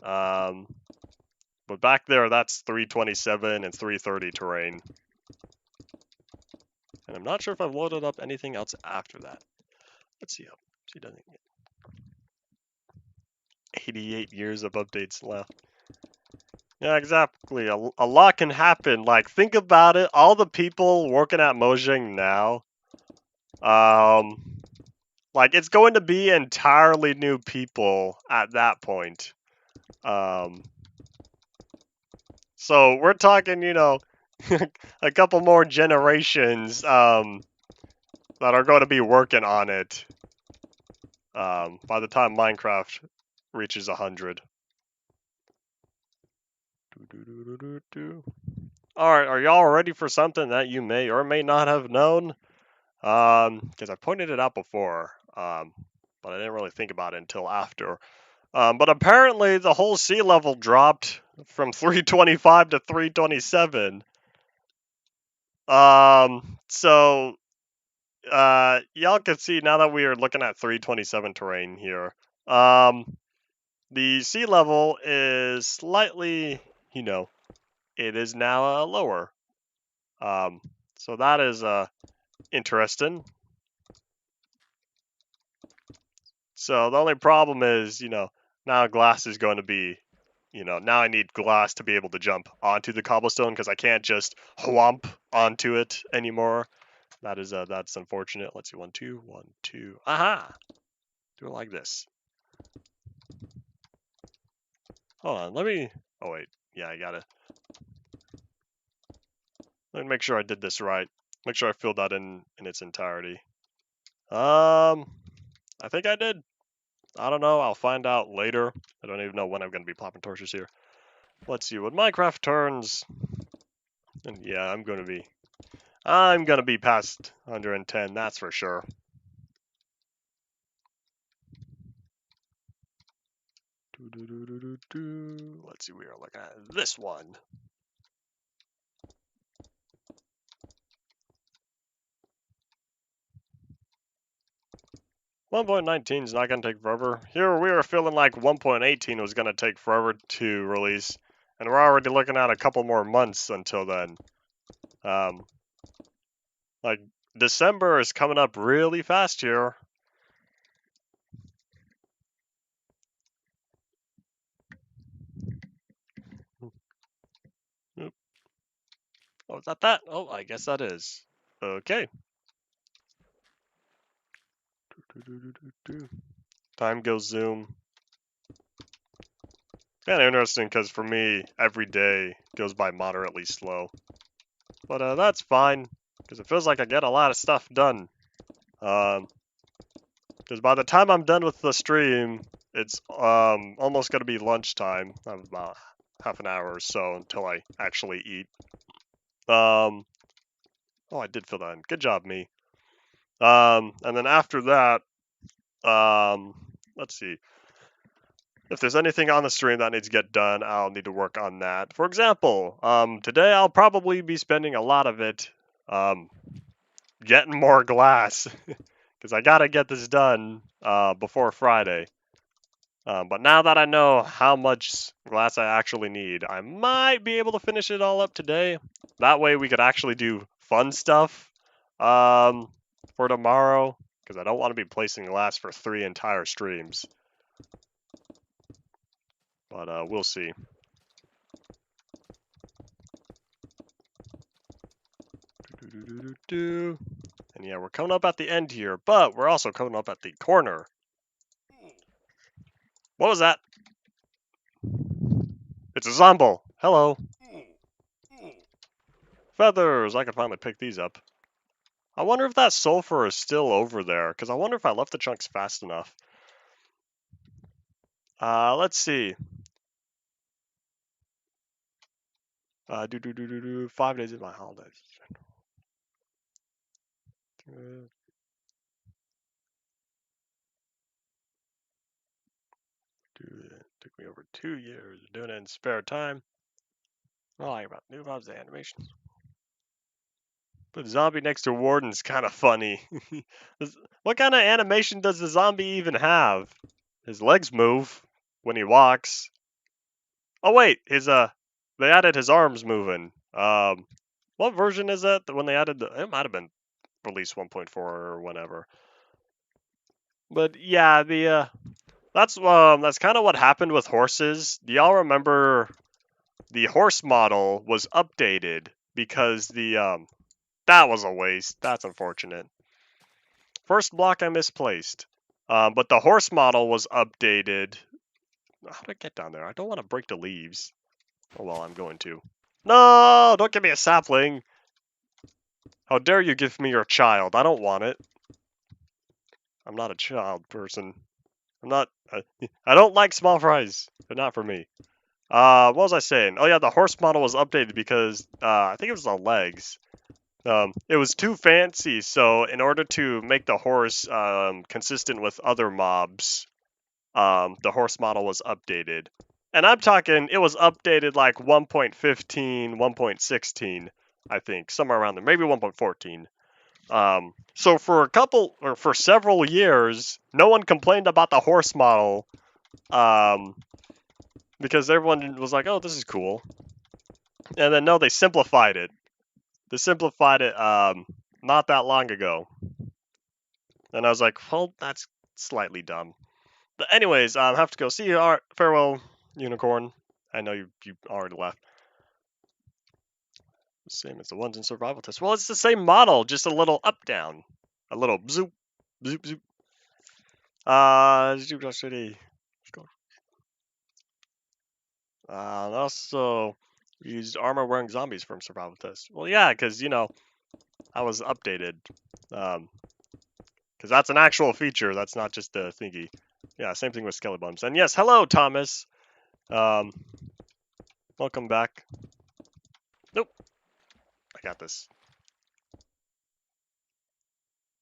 But back there, that's 327 and 330 terrain. And I'm not sure if I've loaded up anything else after that. Let's see. She doesn't get 88 years of updates left. Yeah, exactly. A lot can happen. Like, think about it. All the people working at Mojang now, like, it's going to be entirely new people at that point. So we're talking, a couple more generations, that are going to be working on it, by the time Minecraft reaches 100. Alright, are y'all ready for something that you may or may not have known? Because I pointed it out before, but I didn't really think about it until after. But apparently the whole sea level dropped from 325 to 327. So, y'all can see now that we are looking at 327 terrain here. The sea level is slightly, it is now lower. So that is interesting. So the only problem is, now glass is going to be, now I need glass to be able to jump onto the cobblestone because I can't just whomp onto it anymore. That is that's unfortunate. Let's see, 1, 2, 1, 2. Aha! Do it like this. Hold on, let me. Oh wait, yeah, I gotta. Let me make sure I did this right. Make sure I filled that in its entirety. I think I did. I don't know. I'll find out later. I don't even know when I'm gonna be popping torches here. Let's see. When Minecraft turns, and yeah, I'm gonna be past 110. That's for sure. Let's see. We are looking at this one. 1.19 is not going to take forever. Here we were feeling like 1.18 was going to take forever to release, And we're already looking at a couple more months until then. Like, December is coming up really fast here. Oop. Oh, is that? Oh, I guess that is. Okay. Time goes zoom. Kind of interesting because for me, every day goes by moderately slow. But that's fine because it feels like I get a lot of stuff done. Because by the time I'm done with the stream, it's almost going to be lunchtime. I have about half an hour or so until I actually eat. Oh, I did fill that in. Good job, me. And then after that, let's see. If there's anything on the stream that needs to get done, I'll need to work on that. For example, today I'll probably be spending a lot of it getting more glass. Because I gotta get this done before Friday. But now that I know how much glass I actually need, I might be able to finish it all up today. That way we could actually do fun stuff for tomorrow. Because I don't want to be placing glass for 3 entire streams. But we'll see. And yeah, we're coming up at the end here, but we're also coming up at the corner. What was that? It's a Zombo. Hello. Feathers. I can finally pick these up. I wonder if that sulfur is still over there, because I wonder if I left the chunks fast enough. Let's see. 5 days is my holidays. It took me over 2 years doing it in spare time. I like about new mobs the animations. But zombie next to warden's kind of funny. What kind of animation does the zombie even have? His legs move when he walks. Oh wait, they added his arms moving. What version is that? When they added it might have been release 1.4 or whatever. But yeah, that's kind of what happened with horses. Do y'all remember the horse model was updated because that was a waste. That's unfortunate. First block I misplaced. But the horse model was updated. How did I get down there? I don't want to break the leaves. Oh well, I'm going to. No, don't give me a sapling. How dare you give me your child? I don't want it. I'm not a child person. I'm not. I don't like small fries. They're not for me. What was I saying? Oh yeah, the horse model was updated because I think it was the legs. It was too fancy, so in order to make the horse consistent with other mobs, the horse model was updated. And I'm talking, it was updated like 1.15, 1.16, I think, somewhere around there, maybe 1.14. So for several years, no one complained about the horse model, because everyone was like, "Oh, this is cool." And then no, they simplified it. They simplified it not that long ago. And I was like, "Well, that's slightly dumb." But anyways, I have to go. See you. Farewell, unicorn. I know you already left. Same as the ones in survival test. Well, it's the same model, just a little up down, a little zoop, zoop, zoop. Zoop City. Let's go. And also used armor-wearing zombies from survival test. Well, yeah, because I was updated. Because that's an actual feature. That's not just a thingy. Yeah, same thing with Skelebums. And yes, hello, Thomas. Welcome back. Nope. I got this.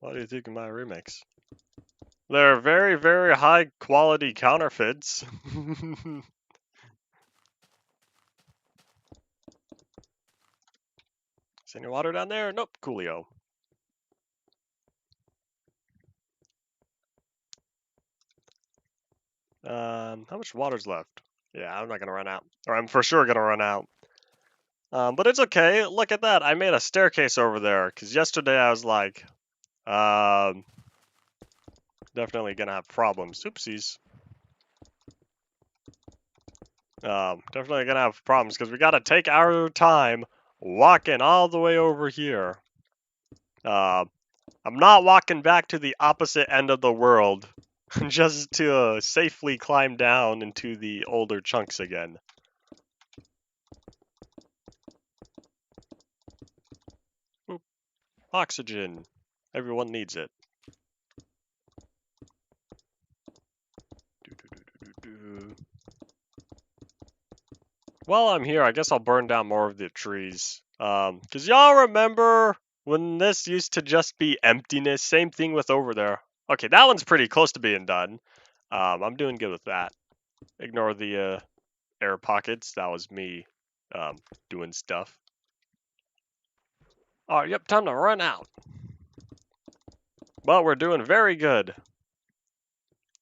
What do you think of my remakes? They're very, very high quality counterfeits. Is any water down there? Nope, coolio. How much water's left? Yeah, I'm not gonna run out. Or I'm for sure gonna run out. But it's okay. Look at that. I made a staircase over there. Because yesterday I was like, um, definitely gonna have problems. Oopsies. Definitely gonna have problems because we gotta take our time walking all the way over here. I'm not walking back to the opposite end of the world just to safely climb down into the older chunks again. Oop. Oxygen. Everyone needs it. While I'm here, I guess I'll burn down more of the trees. Cause y'all remember when this used to just be emptiness? Same thing with over there. Okay, that one's pretty close to being done. I'm doing good with that. Ignore the air pockets. That was me doing stuff. Oh, yep, time to run out. But we're doing very good.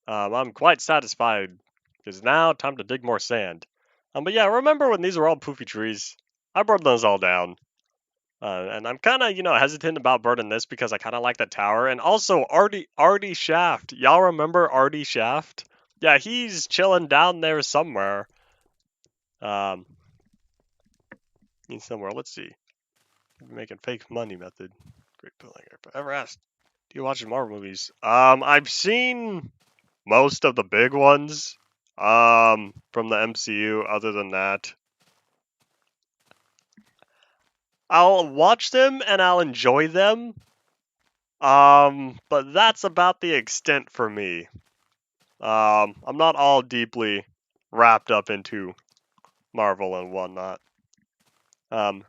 I'm quite satisfied because now time to dig more sand. But yeah, remember when these were all poofy trees? I burned those all down. And I'm kind of, hesitant about burning this because I kind of like the tower. And also, Artie Shaft. Y'all remember Artie Shaft? Yeah, he's chilling down there somewhere. He's somewhere. Let's see. Making fake money method. Great building. Ever asked? Do you watch Marvel movies? I've seen most of the big ones. From the MCU. Other than that, I'll watch them and I'll enjoy them. But that's about the extent for me. I'm not all deeply wrapped up into Marvel and whatnot. I'll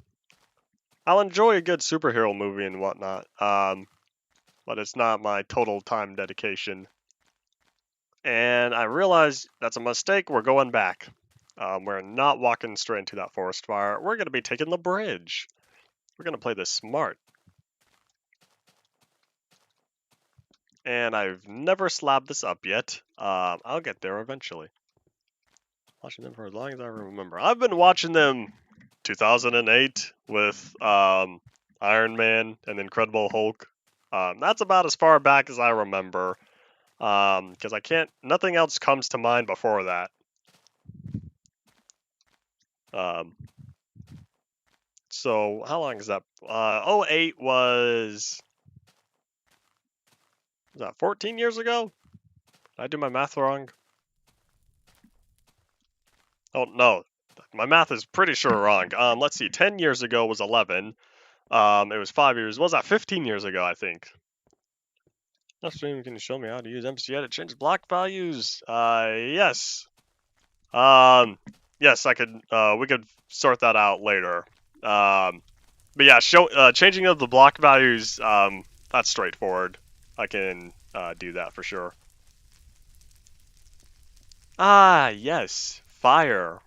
enjoy a good superhero movie and whatnot. But it's not my total time dedication. And I realize that's a mistake. We're going back. We're not walking straight into that forest fire. We're going to be taking the bridge. We're going to play this smart. And I've never slabbed this up yet. I'll get there eventually. Watching them for as long as I remember. I've been watching them 2008 with Iron Man and Incredible Hulk. That's about as far back as I remember. Because nothing else comes to mind before that. So how long is that? 08 was that 14 years ago? Did I do my math wrong? Oh no, my math is pretty sure wrong. Let's see, 10 years ago was 11. It was 5 years. What was that 15 years ago? I think. Stream, can you show me how to use MCU to change block values? Yes. Yes, I could. We could sort that out later. But yeah, changing of the block values. That's straightforward. I can do that for sure. Ah, yes, fire.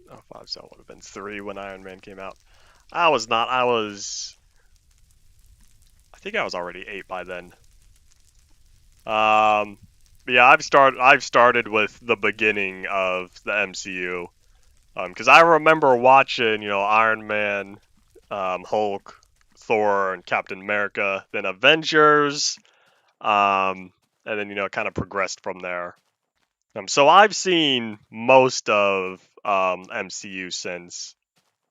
Oh, 5 cell would have been 3 when Iron Man came out. I was not. I think I was already 8 by then. But yeah, I've started with the beginning of the MCU. Because I remember watching, Iron Man, Hulk, Thor, and Captain America, then Avengers, and then kind of progressed from there. So I've seen most of MCU since.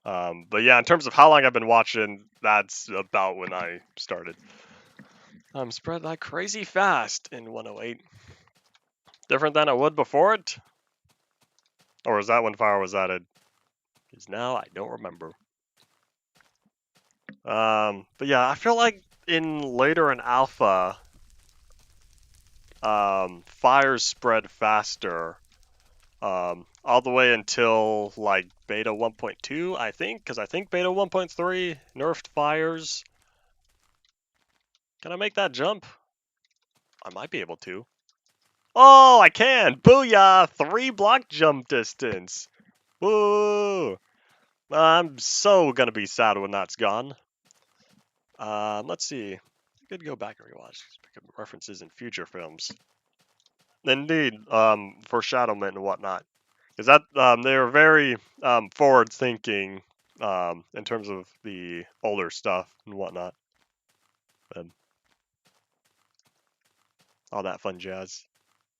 But yeah, in terms of how long I've been watching, that's about when I started. Spread like crazy fast in 108. Different than it would before it? Or is that when fire was added? Because now I don't remember. But yeah, I feel like later in alpha, fires spread faster. All the way until like beta 1.2, I think, because I think beta 1.3 nerfed fires. Can I make that jump? I might be able to. Oh, I can! Booyah! 3 block jump distance! Woo! I'm so gonna be sad when that's gone. Let's see. I could go back and rewatch. Pick up references in future films. Indeed, foreshadowment and whatnot. Because that they were very forward thinking in terms of the older stuff and whatnot. Um, all that fun jazz.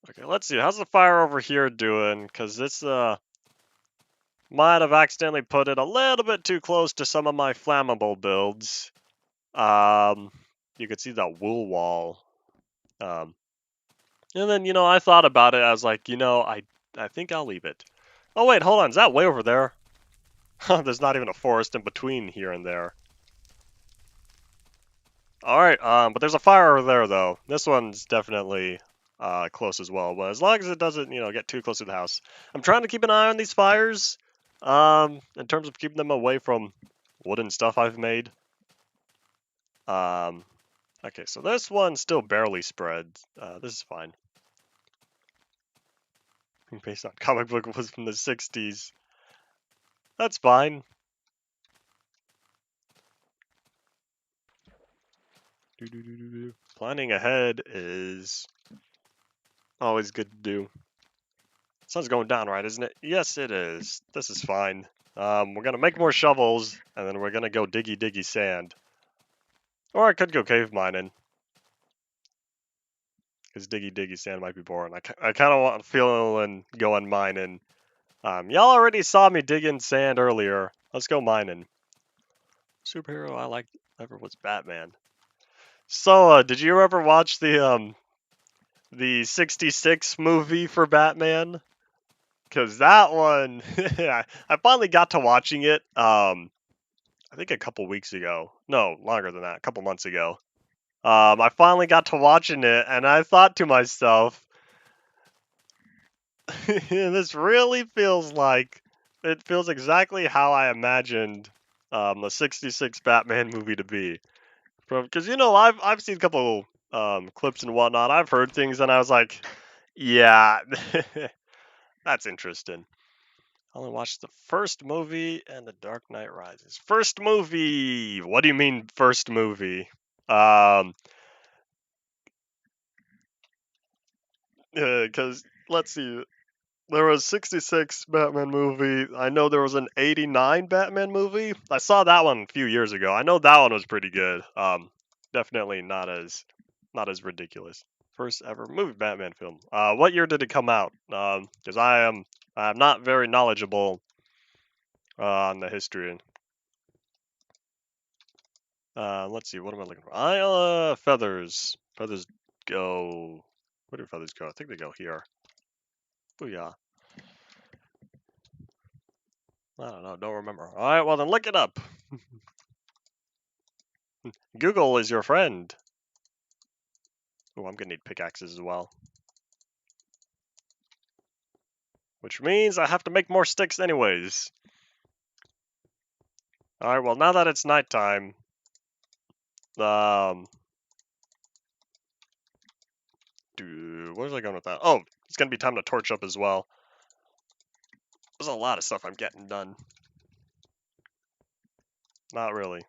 Okay, let's see. How's the fire over here doing? Because this might have accidentally put it a little bit too close to some of my flammable builds. You could see that wool wall. Um, and then I thought about it. I was like, I think I'll leave it. Oh wait, hold on. Is that way over there? There's not even a forest in between here and there. All right, but there's a fire over there though. This one's definitely close as well. But as long as it doesn't, get too close to the house, I'm trying to keep an eye on these fires. In terms of keeping them away from wooden stuff I've made. Um, okay, so this one still barely spread. This is fine. Based on comic book was from the 60s. That's fine. Planning ahead is always good to do. Sun's going down, right, isn't it? Yes, it is. This is fine. We're gonna make more shovels, and then we're gonna go diggy sand. Or I could go cave mining. Because diggy sand might be boring. I kind of want feeling going mining. Y'all already saw me digging sand earlier. Let's go mining. Superhero I like ever was Batman. So, did you ever watch the '66 movie for Batman? Because that one, I finally got to watching it. I think a couple weeks ago. No, longer than that. A couple months ago. I finally got to watching it, and I thought to myself, this really feels like it feels exactly how I imagined the '66 Batman movie to be. Because I've seen a couple clips and whatnot. I've heard things, and I was like, yeah, that's interesting. I only watched the first movie and The Dark Knight Rises. First movie. What do you mean first movie? Because let's see. There was '66 Batman movie. I know there was an '89 Batman movie. I saw that one a few years ago. I know that one was pretty good. Definitely not as ridiculous. First ever movie Batman film. What year did it come out? Because I'm not very knowledgeable on the history. Let's see. What am I looking for? Feathers. Feathers go. Where do feathers go? I think they go here. Booyah. I don't know. Don't remember. All right. Well, then look it up. Google is your friend. Oh, I'm gonna need pickaxes as well. Which means I have to make more sticks anyways. Alright, well now that it's nighttime, where was I going with that? Oh, it's gonna be time to torch up as well. There's a lot of stuff I'm getting done. Not really.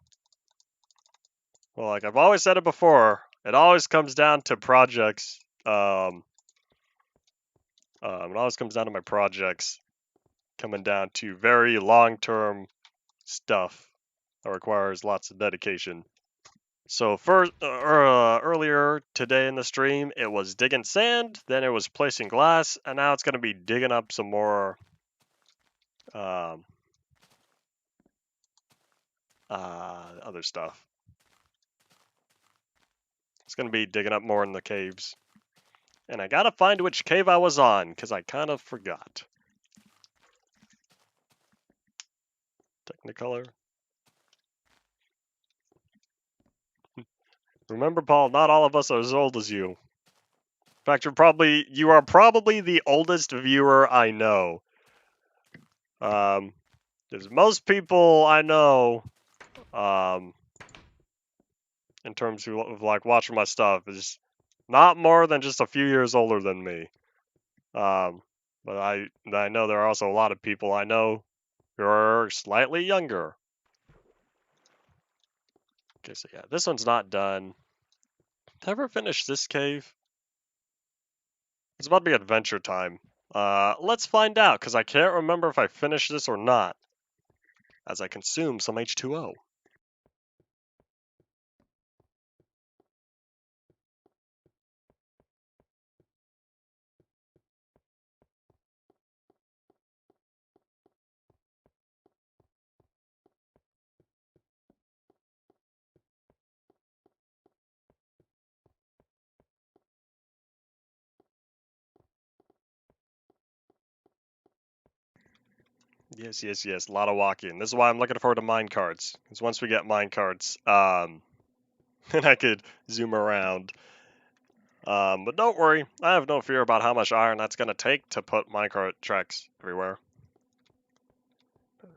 Well, like I've always said it before, it always comes down to projects. It always comes down to my projects coming down to very long-term stuff that requires lots of dedication. So first, earlier today in the stream, it was digging sand, then it was placing glass, and now it's going to be digging up some more other stuff. It's going to be digging up more in the caves. And I got to find which cave I was on, because I kind of forgot. Technicolor. Remember, Paul, not all of us are as old as you. In fact, you are probably the oldest viewer I know. Because most people I know, in terms of like watching my stuff, is not more than just a few years older than me. But I know there are also a lot of people I know who are slightly younger. Okay, so yeah, this one's not done. Did I ever finish this cave? It's about to be adventure time. Let's find out, because I can't remember if I finished this or not, as I consume some H2O. Yes, yes, yes. A lot of walking. This is why I'm looking forward to mine carts. Because once we get mine carts, then I could zoom around. But don't worry, I have no fear about how much iron that's gonna take to put minecart tracks everywhere.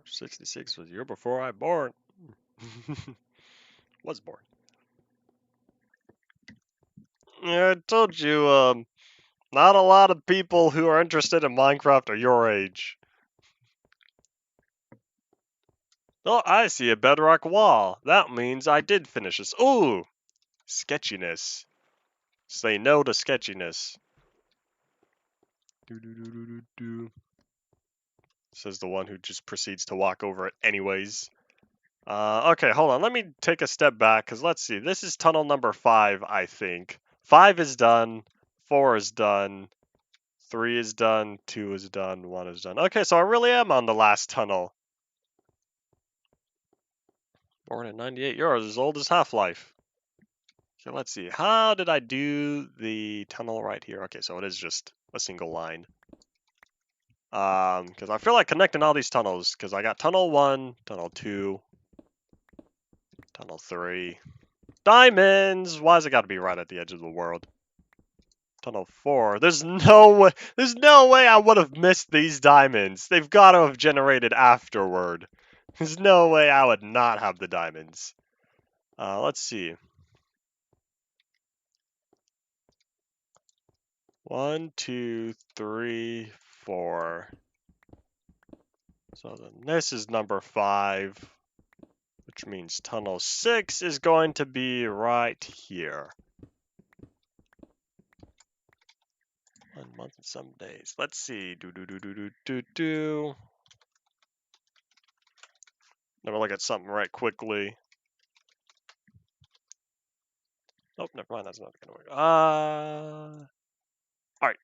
66 was the year before I born. Was born. Yeah, I told you, not a lot of people who are interested in Minecraft are your age. Oh, I see a bedrock wall. That means I did finish this. Ooh, sketchiness. Say no to sketchiness. Says the one who just proceeds to walk over it anyways. Okay, hold on. Let me take a step back, because let's see. This is tunnel number 5, I think. 5 is done. 4 is done. 3 is done. 2 is done. 1 is done. Okay, so I really am on the last tunnel. Born in 98. You're as old as Half-Life. Okay, let's see. How did I do the tunnel right here? Okay, so it is just a single line. Because I feel like connecting all these tunnels, because I got tunnel 1, tunnel 2, tunnel 3. Diamonds! Why has it got to be right at the edge of the world? Tunnel 4. There's no way I would have missed these diamonds. They've got to have generated afterward. There's no way I would not have the diamonds. Let's see. 1, 2, 3, 4. So then this is number 5, which means tunnel 6 is going to be right here. 1 month and some days. Let's see. Let me look at something right quickly. Nope, never mind. That's not gonna work. All right.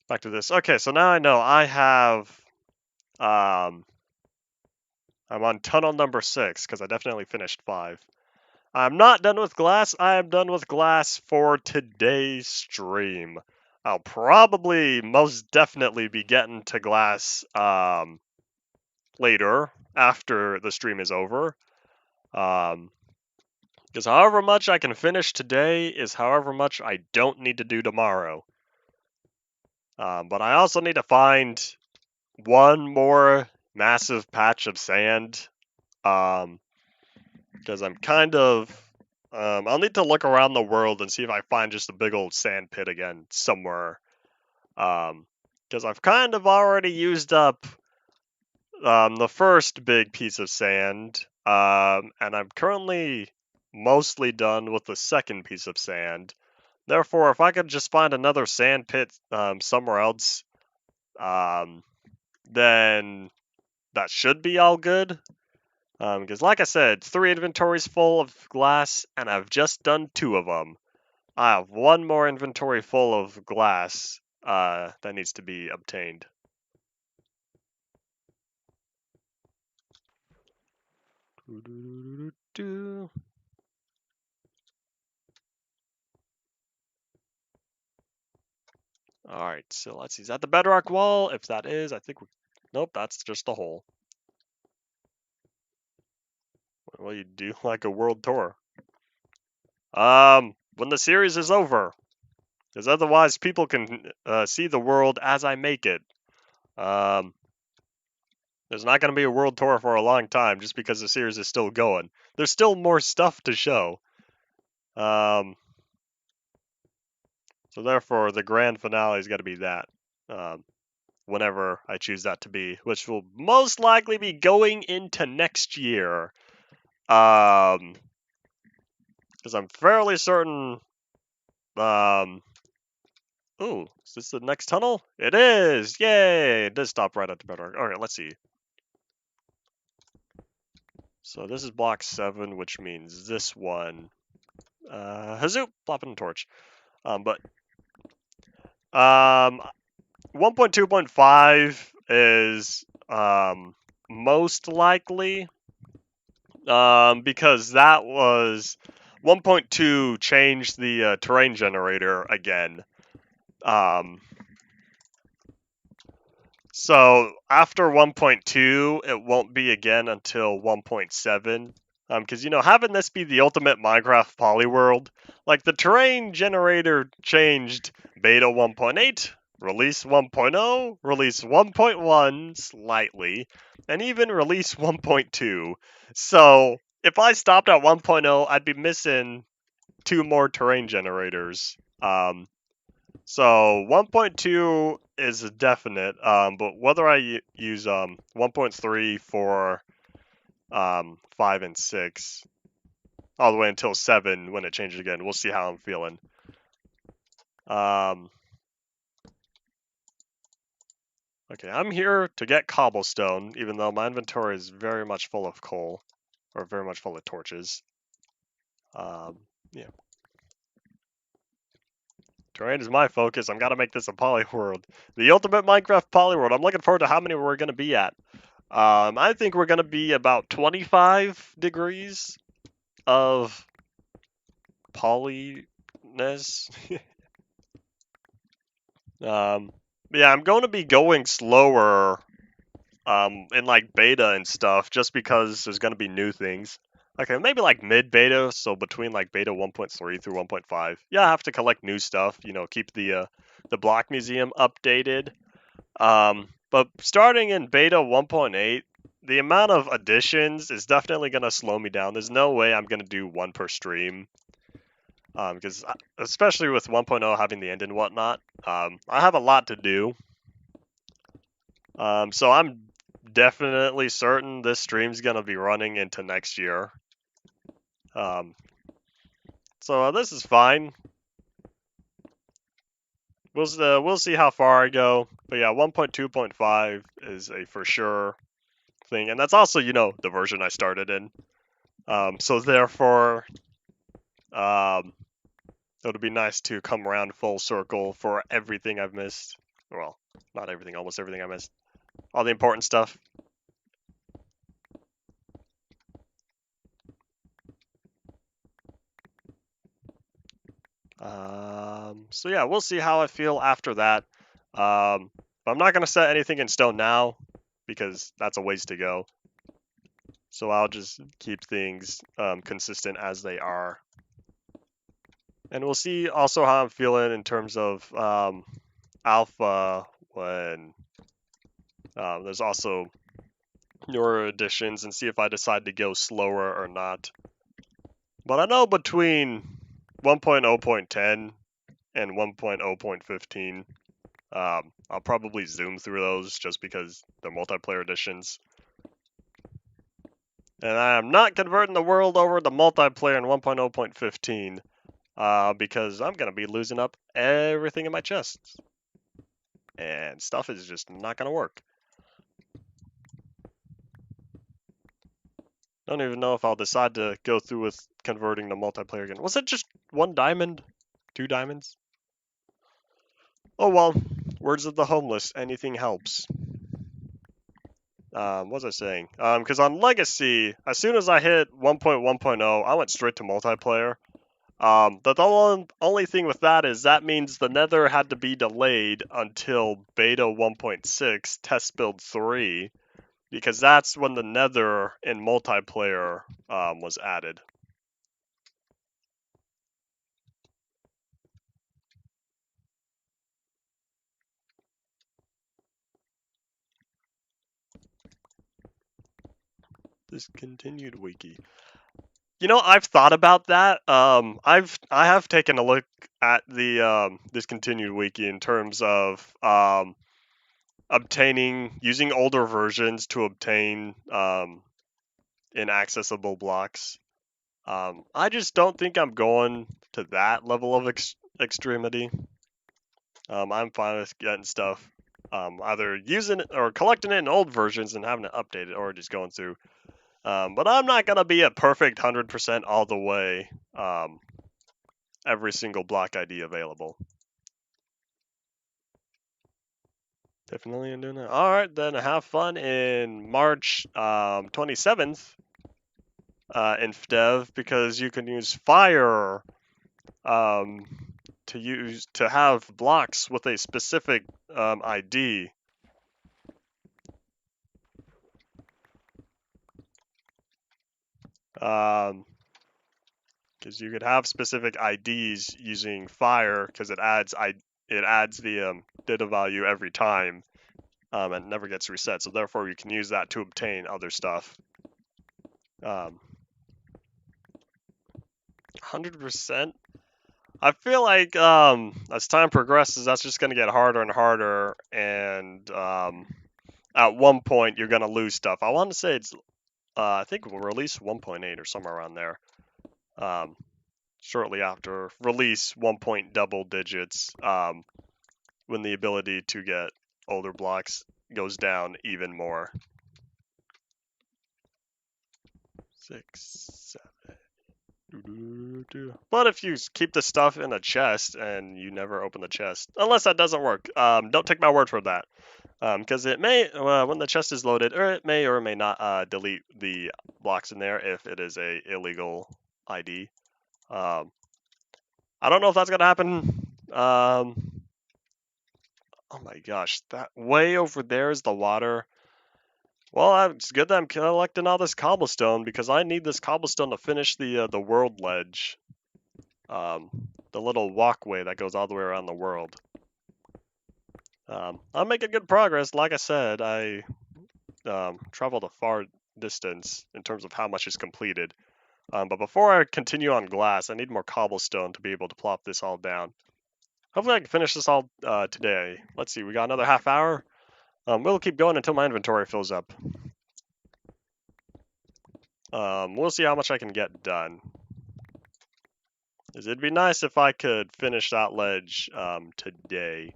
Back to this. Okay, so now I know I have. I'm on tunnel number 6 because I definitely finished 5. I'm not done with glass. I am done with glass for today's stream. I'll probably most definitely be getting to glass later after the stream is over. Because however much I can finish today is however much I don't need to do tomorrow. But I also need to find one more massive patch of sand. Because I'm kind of... I'll need to look around the world and see if I find just a big old sand pit again somewhere. Because I've kind of already used up the first big piece of sand. And I'm currently mostly done with the second piece of sand. Therefore, if I could just find another sand pit somewhere else, then that should be all good. Because like I said, 3 inventories full of glass, and I've just done 2 of them. I have 1 more inventory full of glass that needs to be obtained. Alright, so let's see. Is that the bedrock wall? If that is, I think we... Nope, that's just a hole. Well, you do like a world tour. When the series is over. Because otherwise people can see the world as I make it. There's not going to be a world tour for a long time just because the series is still going. There's still more stuff to show. So therefore, the grand finale has got to be that. Whenever I choose that to be, which will most likely be going into next year. Because I'm fairly certain Ooh, is this the next tunnel? It is! Yay! It does stop right at the bedrock. Alright, let's see. So this is block 7, which means this one. Hazoop! Plopping a torch. But 1.2.5 is most likely because that was 1.2 changed the terrain generator again. So after 1.2, it won't be again until 1.7. Because, having this be the ultimate Minecraft Polyworld, like the terrain generator changed beta 1.8, release 1.0, release 1.1 slightly, and even release 1.2. So if I stopped at 1.0, I'd be missing 2 more terrain generators. So 1.2 is a definite, but whether I use 1.3 for 5 and 6 all the way until 7 when it changes again, we'll see how I'm feeling. Okay, I'm here to get cobblestone, even though my inventory is very much full of coal, or very much full of torches. Yeah. Terrain is my focus. I'm gotta make this a Polyworld. The ultimate Minecraft Polyworld. I'm looking forward to how many we're gonna be at. I think we're gonna be about 25 degrees of polyness. Yeah, I'm going to be going slower in like beta and stuff just because there's going to be new things. Okay, maybe like mid beta, so between like beta 1.3 through 1.5. Yeah, I have to collect new stuff, keep the block museum updated. But starting in beta 1.8, the amount of additions is definitely going to slow me down. There's no way I'm going to do one per stream. Because especially with 1.0 having the end and whatnot, I have a lot to do. So I'm definitely certain this stream's gonna be running into next year. So this is fine. We'll see how far I go. But yeah, 1.2.5 is a for sure thing, and that's also the version I started in. So therefore, it'll be nice to come around full circle for everything I've missed. Well, not everything, almost everything I missed. All the important stuff. So yeah, we'll see how I feel after that. But I'm not gonna set anything in stone now because that's a ways to go. So I'll just keep things consistent as they are. And we'll see also how I'm feeling in terms of alpha when there's also newer additions and see if I decide to go slower or not. But I know between 1.0.10 and 1.0.15, I'll probably zoom through those just because they're multiplayer editions. And I'm not converting the world over to multiplayer in 1.0.15 because I'm going to be losing up everything in my chests. And stuff is just not going to work. Don't even know if I'll decide to go through with converting to multiplayer again. Was it just 1 diamond? 2 diamonds? Oh well, words of the homeless, anything helps. What was I saying? Because on Legacy, as soon as I hit 1.1.0, I went straight to multiplayer. The only thing with that is that means the Nether had to be delayed until beta 1.6 test build 3, because that's when the Nether in multiplayer was added. Discontinued wiki. I've thought about that. I have taken a look at the discontinued wiki in terms of using older versions to obtain inaccessible blocks. I just don't think I'm going to that level of extremity. I'm fine with getting stuff, either using it or collecting it in old versions and having it updated, or just going through. But I'm not gonna be a perfect 100% all the way. Every single block ID available. Definitely am doing that. All right, then have fun in March 27th. Infdev, because you can use fire um, to have blocks with a specific ID. Because you could have specific IDs using fire, because it adds the data value every time, and it never gets reset. So therefore, you can use that to obtain other stuff. 100%. I feel like as time progresses, that's just going to get harder and harder, and at one point you're going to lose stuff. I want to say it's, I think we'll release 1.8 or somewhere around there. Shortly after release 1 point double digits, when the ability to get older blocks goes down even more. 6, 7. But if you keep the stuff in a chest and you never open the chest, unless that doesn't work, don't take my word for that. Because it may, when the chest is loaded, or it may or may not delete the blocks in there if it is a illegal ID. I don't know if that's gonna happen. Oh my gosh, that way over there is the water. Well, it's good that I'm collecting all this cobblestone because I need this cobblestone to finish the world ledge. The little walkway that goes all the way around the world. I'm making good progress. Like I said, I traveled a far distance in terms of how much is completed. But before I continue on glass, I need more cobblestone to be able to plop this all down. Hopefully I can finish this all today. Let's see, we got another half hour. We'll keep going until my inventory fills up. We'll see how much I can get done. It'd be nice if I could finish that ledge today.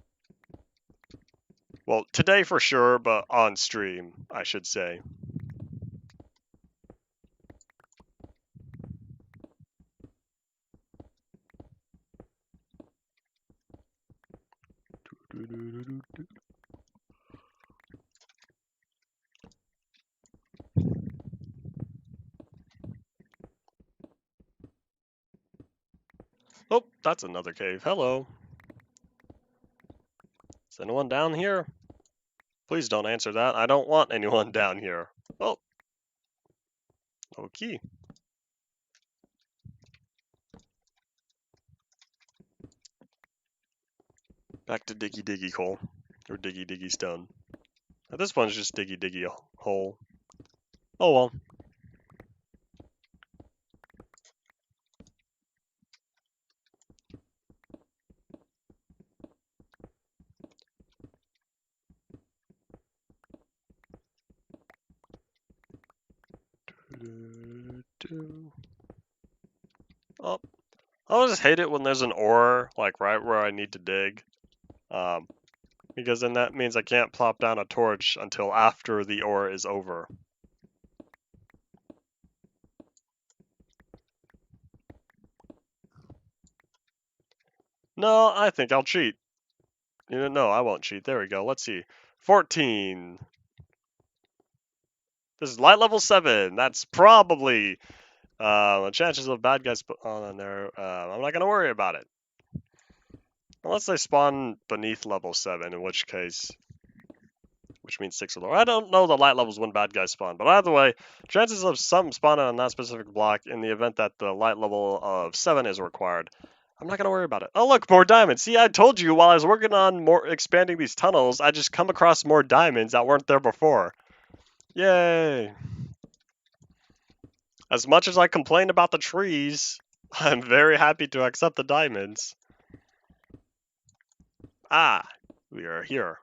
Well, today for sure, but on stream, I should say. Oh, that's another cave. Hello. Is anyone down here? Please don't answer that. I don't want anyone down here. Oh. Okay. Back to diggy diggy coal. Or diggy diggy stone. At this point, it's just diggy diggy hole. Oh well. Oh. I just hate it when there's an ore, like right where I need to dig. Because then that means I can't plop down a torch until after the ore is over. No, I think I'll cheat. You know, no, I won't cheat. There we go. Let's see. 14. This is light level 7. That's probably the chances of bad guys on there. I'm not going to worry about it. Unless they spawn beneath level 7, in which means 6 or lower. I don't know the light levels when bad guys spawn, but either way, chances of some spawning on that specific block in the event that the light level of 7 is required. I'm not going to worry about it. Oh, look, more diamonds. See, I told you while I was working on expanding these tunnels, I just come across more diamonds that weren't there before. Yay. As much as I complain about the trees, I'm very happy to accept the diamonds. Ah, we are here.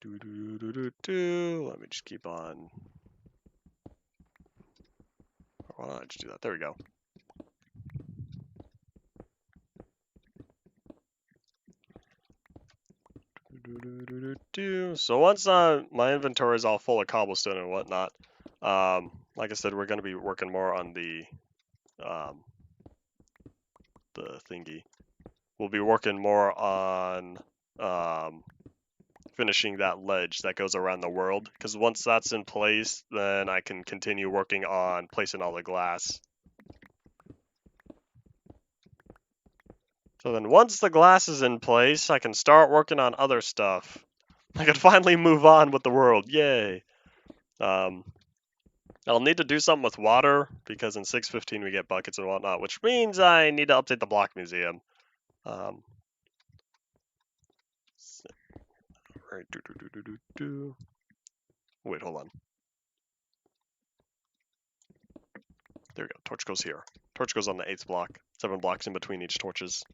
Let me just keep on. Why don't I just do that? There we go. So once my inventory is all full of cobblestone and whatnot, like I said, we're going to be working more on the thingy. We'll be working more on finishing that ledge that goes around the world, because once that's in place, then I can continue working on placing all the glass. So then once the glass is in place, I can start working on other stuff. I can finally move on with the world. Yay! I'll need to do something with water, because in 6.15 we get buckets and whatnot, which means I need to update the block museum. Right. Wait, hold on. There we go. Torch goes here. Torch goes on the 8th block. 7 blocks in between each torches.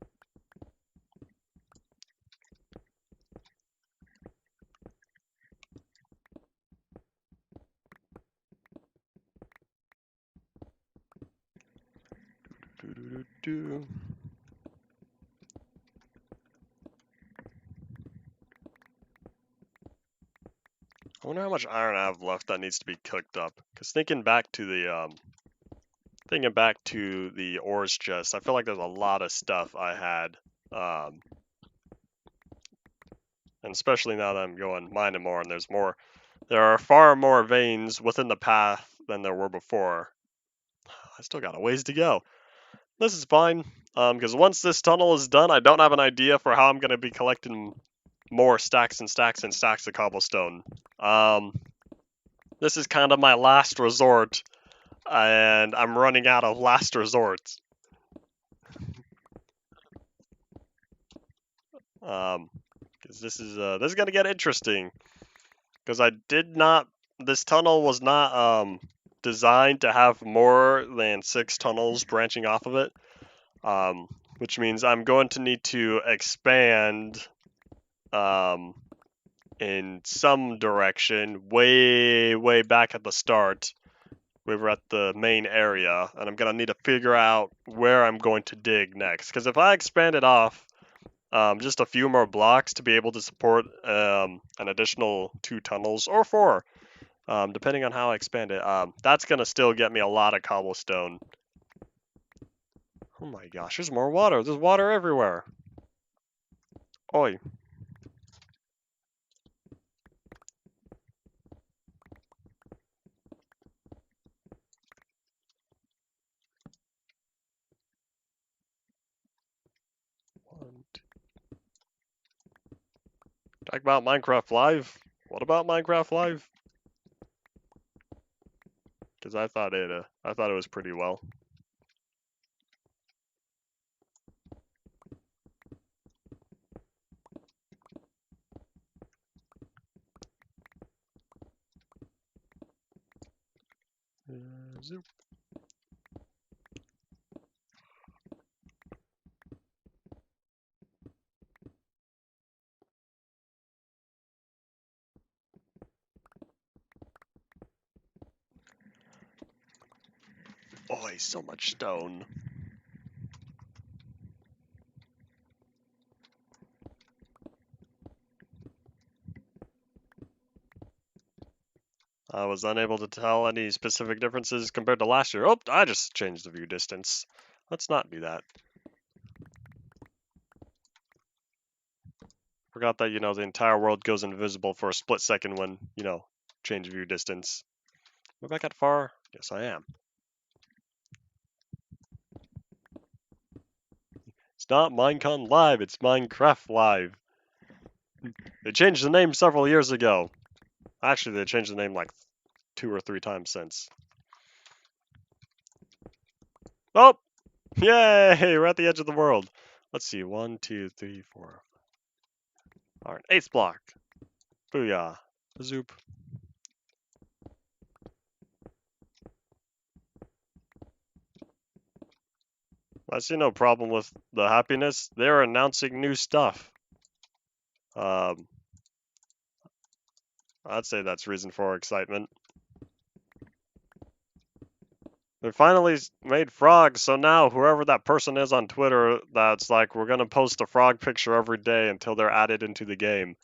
I wonder how much iron I have left that needs to be cooked up. Because thinking back to the ores chest, I feel like there's a lot of stuff I had. And especially now that I'm going mining more, and there are far more veins within the path than there were before. I still got a ways to go. This is fine, because once this tunnel is done, I don't have an idea for how I'm going to be collecting more stacks and stacks and stacks of cobblestone. This is kind of my last resort, and I'm running out of last resorts. Because this is going to get interesting. Because this tunnel was not designed to have more than 6 tunnels branching off of it, which means I'm going to need to expand in some direction way back at the start. We were at the main area, and I'm going to need to figure out where I'm going to dig next. Because if I expand it off just a few more blocks to be able to support an additional 2 tunnels, or 4, depending on how I expand it, that's going to still get me a lot of cobblestone. Oh my gosh, there's more water. There's water everywhere. Oi. Talk about Minecraft Live. What about Minecraft Live? Because I thought it was pretty well. Zoop. Oh, so much stone. I was unable to tell any specific differences compared to last year. Oh, I just changed the view distance. Let's not do that. Forgot that, the entire world goes invisible for a split second when, change view distance. Am I back at far? Yes, I am. It's not Minecon Live, it's Minecraft Live. They changed the name several years ago. Actually, they changed the name like 2 or 3 times since. Oh! Yay! We're at the edge of the world. Let's see. 1, 2, 3, 4. Alright, 8th block. Booyah. Zoop. I see no problem with the happiness. They're announcing new stuff. I'd say that's reason for excitement. They finally made frogs, so now whoever that person is on Twitter that's like, we're going to post a frog picture every day until they're added into the game.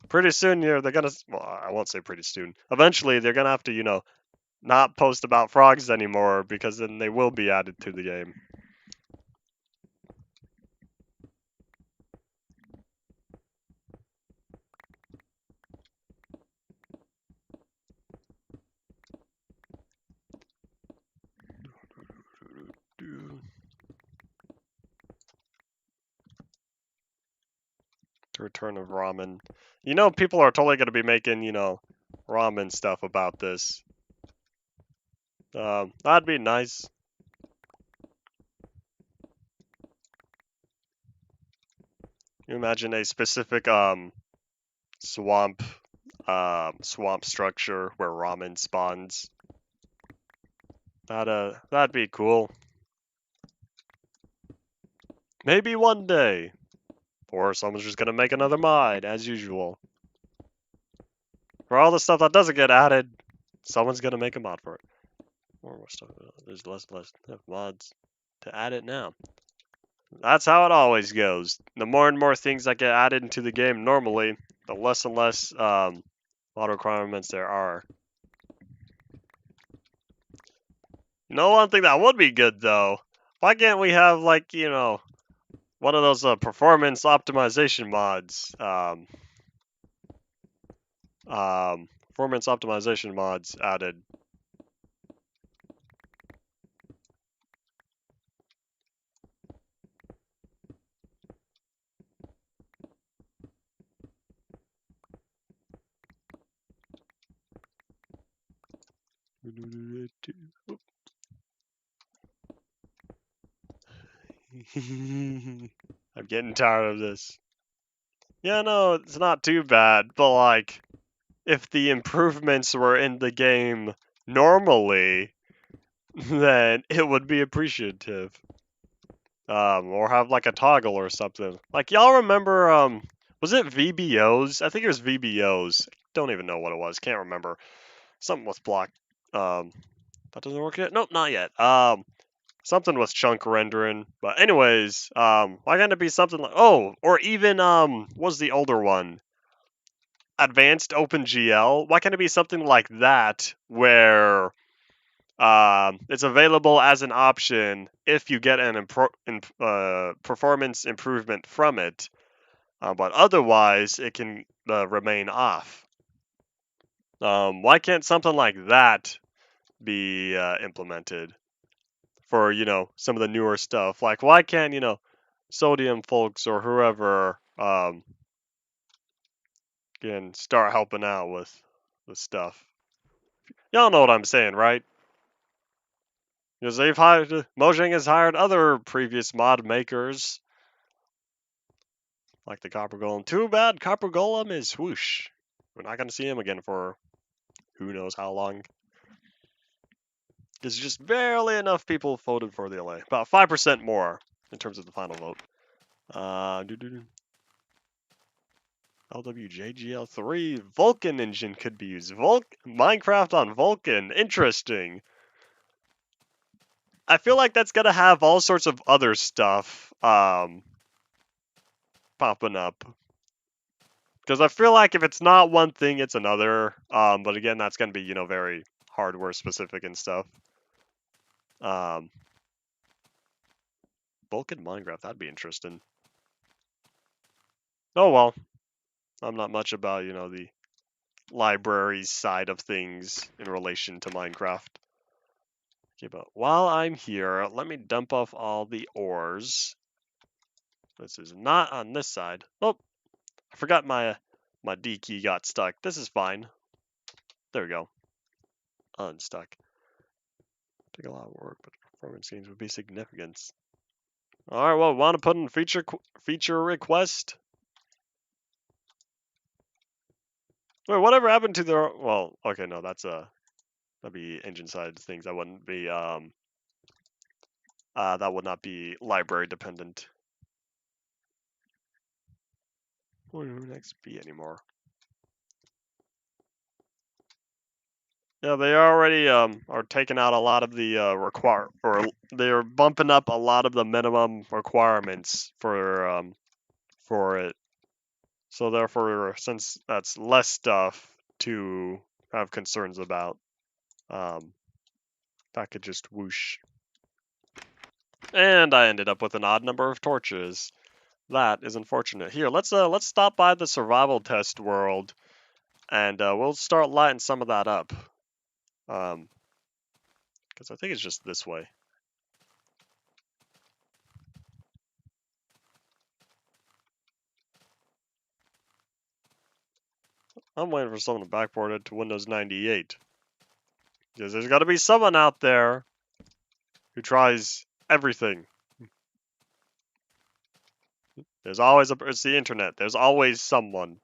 Pretty soon, they're gonna. Well, I won't say pretty soon. Eventually, they're gonna have to, not post about frogs anymore because then they will be added to the game. The return of ramen. People are totally gonna be making, ramen stuff about this. That'd be nice. You imagine a specific swamp swamp structure where ramen spawns. That'd be cool. Maybe one day. Or someone's just gonna make another mod, as usual. For all the stuff that doesn't get added, someone's gonna make a mod for it. More stuff. There's less mods to add it now. That's how it always goes. The more and more things that get added into the game normally, the less and less mod requirements there are. One thing that would be good though, why can't we have like, one of those performance optimization mods? Performance optimization mods added. I'm getting tired of this. Yeah, no, it's not too bad, but like, if the improvements were in the game normally, then it would be appreciative. Or have like a toggle or something. Like, y'all remember, was it VBOs? I think it was VBOs. Don't even know what it was. Can't remember. Something with block. That doesn't work yet? Nope, not yet. Something with chunk rendering. But anyways, why can't it be something like, or even, what's the older one? Advanced OpenGL? Why can't it be something like that where it's available as an option if you get an performance improvement from it, but otherwise it can remain off. Why can't something like that be implemented for some of the newer stuff? Like why can't Sodium folks or whoever can start helping out with the stuff? Y'all know what I'm saying, right? Because Mojang has hired other previous mod makers, like the Copper Golem. Too bad Copper Golem is swoosh. We're not going to see him again for who knows how long. There's just barely enough people voted for the LA. About 5% more in terms of the final vote. LWJGL3 Vulkan engine could be used. Minecraft on Vulkan. Interesting. I feel like that's gonna have all sorts of other stuff popping up. Because I feel like if it's not one thing, it's another. But again, that's gonna be very hardware specific and stuff. Vulkan Minecraft, that'd be interesting. Oh well. I'm not much about, the libraries side of things in relation to Minecraft. Okay, but while I'm here, let me dump off all the ores. This is not on this side. Oh, I forgot my D key got stuck. This is fine. There we go. Unstuck. Take a lot of work, but performance gains would be significant. All right, well, want to put in feature request? Wait, whatever happened to the? Well, okay, no, that'd be engine side things. That wouldn't be that would not be library dependent. Wouldn't next be anymore. Yeah, they already are taking out a lot of the they're bumping up a lot of the minimum requirements for it. So therefore, since that's less stuff to have concerns about, that could just whoosh. And I ended up with an odd number of torches. That is unfortunate. Here, let's stop by the survival test world, and we'll start lighting some of that up. Because I think it's just this way. I'm waiting for someone to backport it to Windows 98. Because there's got to be someone out there who tries everything. There's always it's the internet. There's always someone.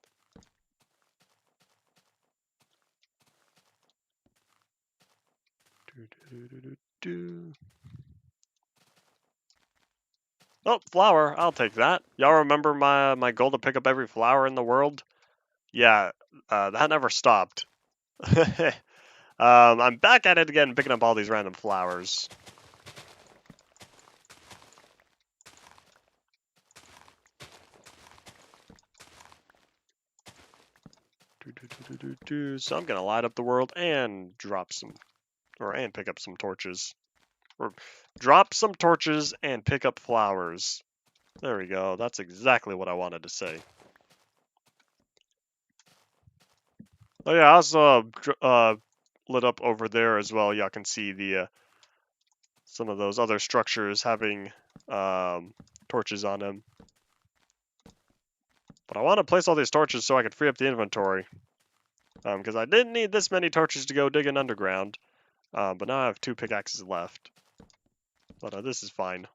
Oh, flower. I'll take that. Y'all remember my goal to pick up every flower in the world? Yeah, that never stopped. I'm back at it again, picking up all these random flowers. So I'm gonna light up the world and drop some, and pick up some torches. Or drop some torches and pick up flowers. There we go. That's exactly what I wanted to say. Oh yeah, I also lit up over there as well. Y'all can see the some of those other structures having torches on them. But I want to place all these torches so I can free up the inventory. Because I didn't need this many torches to go digging underground. But now I have 2 pickaxes left. But this is fine.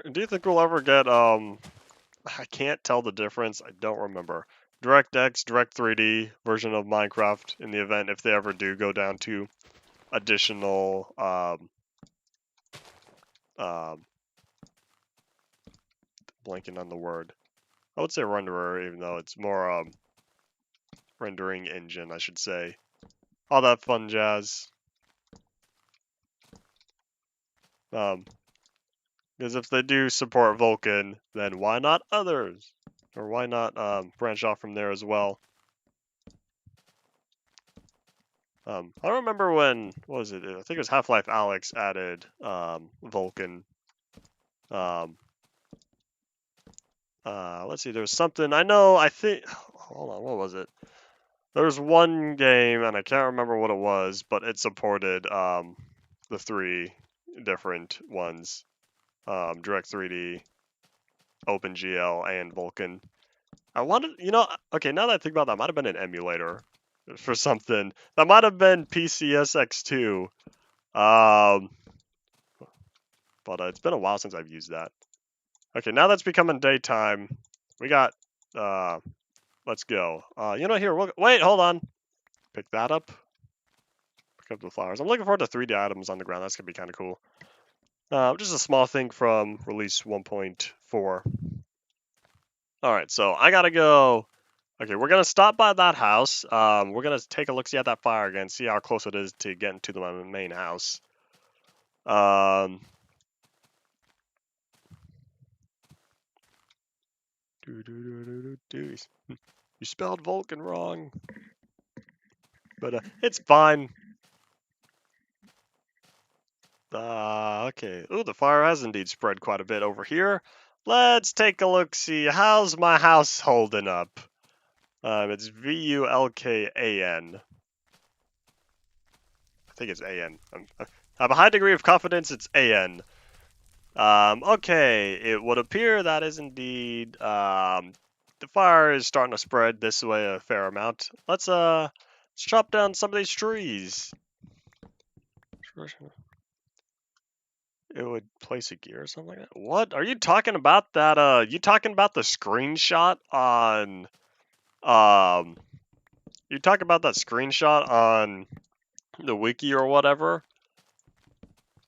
Do you think we'll ever get, I can't tell the difference, I don't remember. DirectX, Direct 3D version of Minecraft in the event if they ever do go down to additional, blanking on the word. I would say renderer, even though it's more, rendering engine, I should say. All that fun jazz. Because if they do support Vulkan, then why not others? Or why not branch off from there as well? I don't remember when, what was it? I think it was Half-Life Alyx added Vulkan. Let's see, there was something, I think, hold on, what was it? There was one game, and I can't remember what it was, but it supported the 3 different ones. Direct 3D, OpenGL, and Vulkan. I wanted, okay, now that I think about that, might have been an emulator for something. That might have been PCSX2. But it's been a while since I've used that. Okay, now that's becoming daytime. We got, let's go. Here, wait, hold on. Pick that up. Pick up the flowers. I'm looking forward to 3D items on the ground. That's going to be kind of cool. Just a small thing from release 1.4. Alright, so I gotta go. Okay, we're gonna stop by that house. We're gonna take a look-see at that fire again, see how close it is to getting to the main house. You spelled Vulcan wrong. But it's fine. Okay. Ooh, the fire has indeed spread quite a bit over here. Let's take a look-see. How's my house holding up? It's VULKAN. I think it's AN. I have a high degree of confidence it's AN. Okay, it would appear that is indeed, the fire is starting to spread this way a fair amount. Let's chop down some of these trees. It would place a gear or something like that. What? Are you talking about that, you talking about the screenshot on, you talking about that screenshot on the wiki or whatever?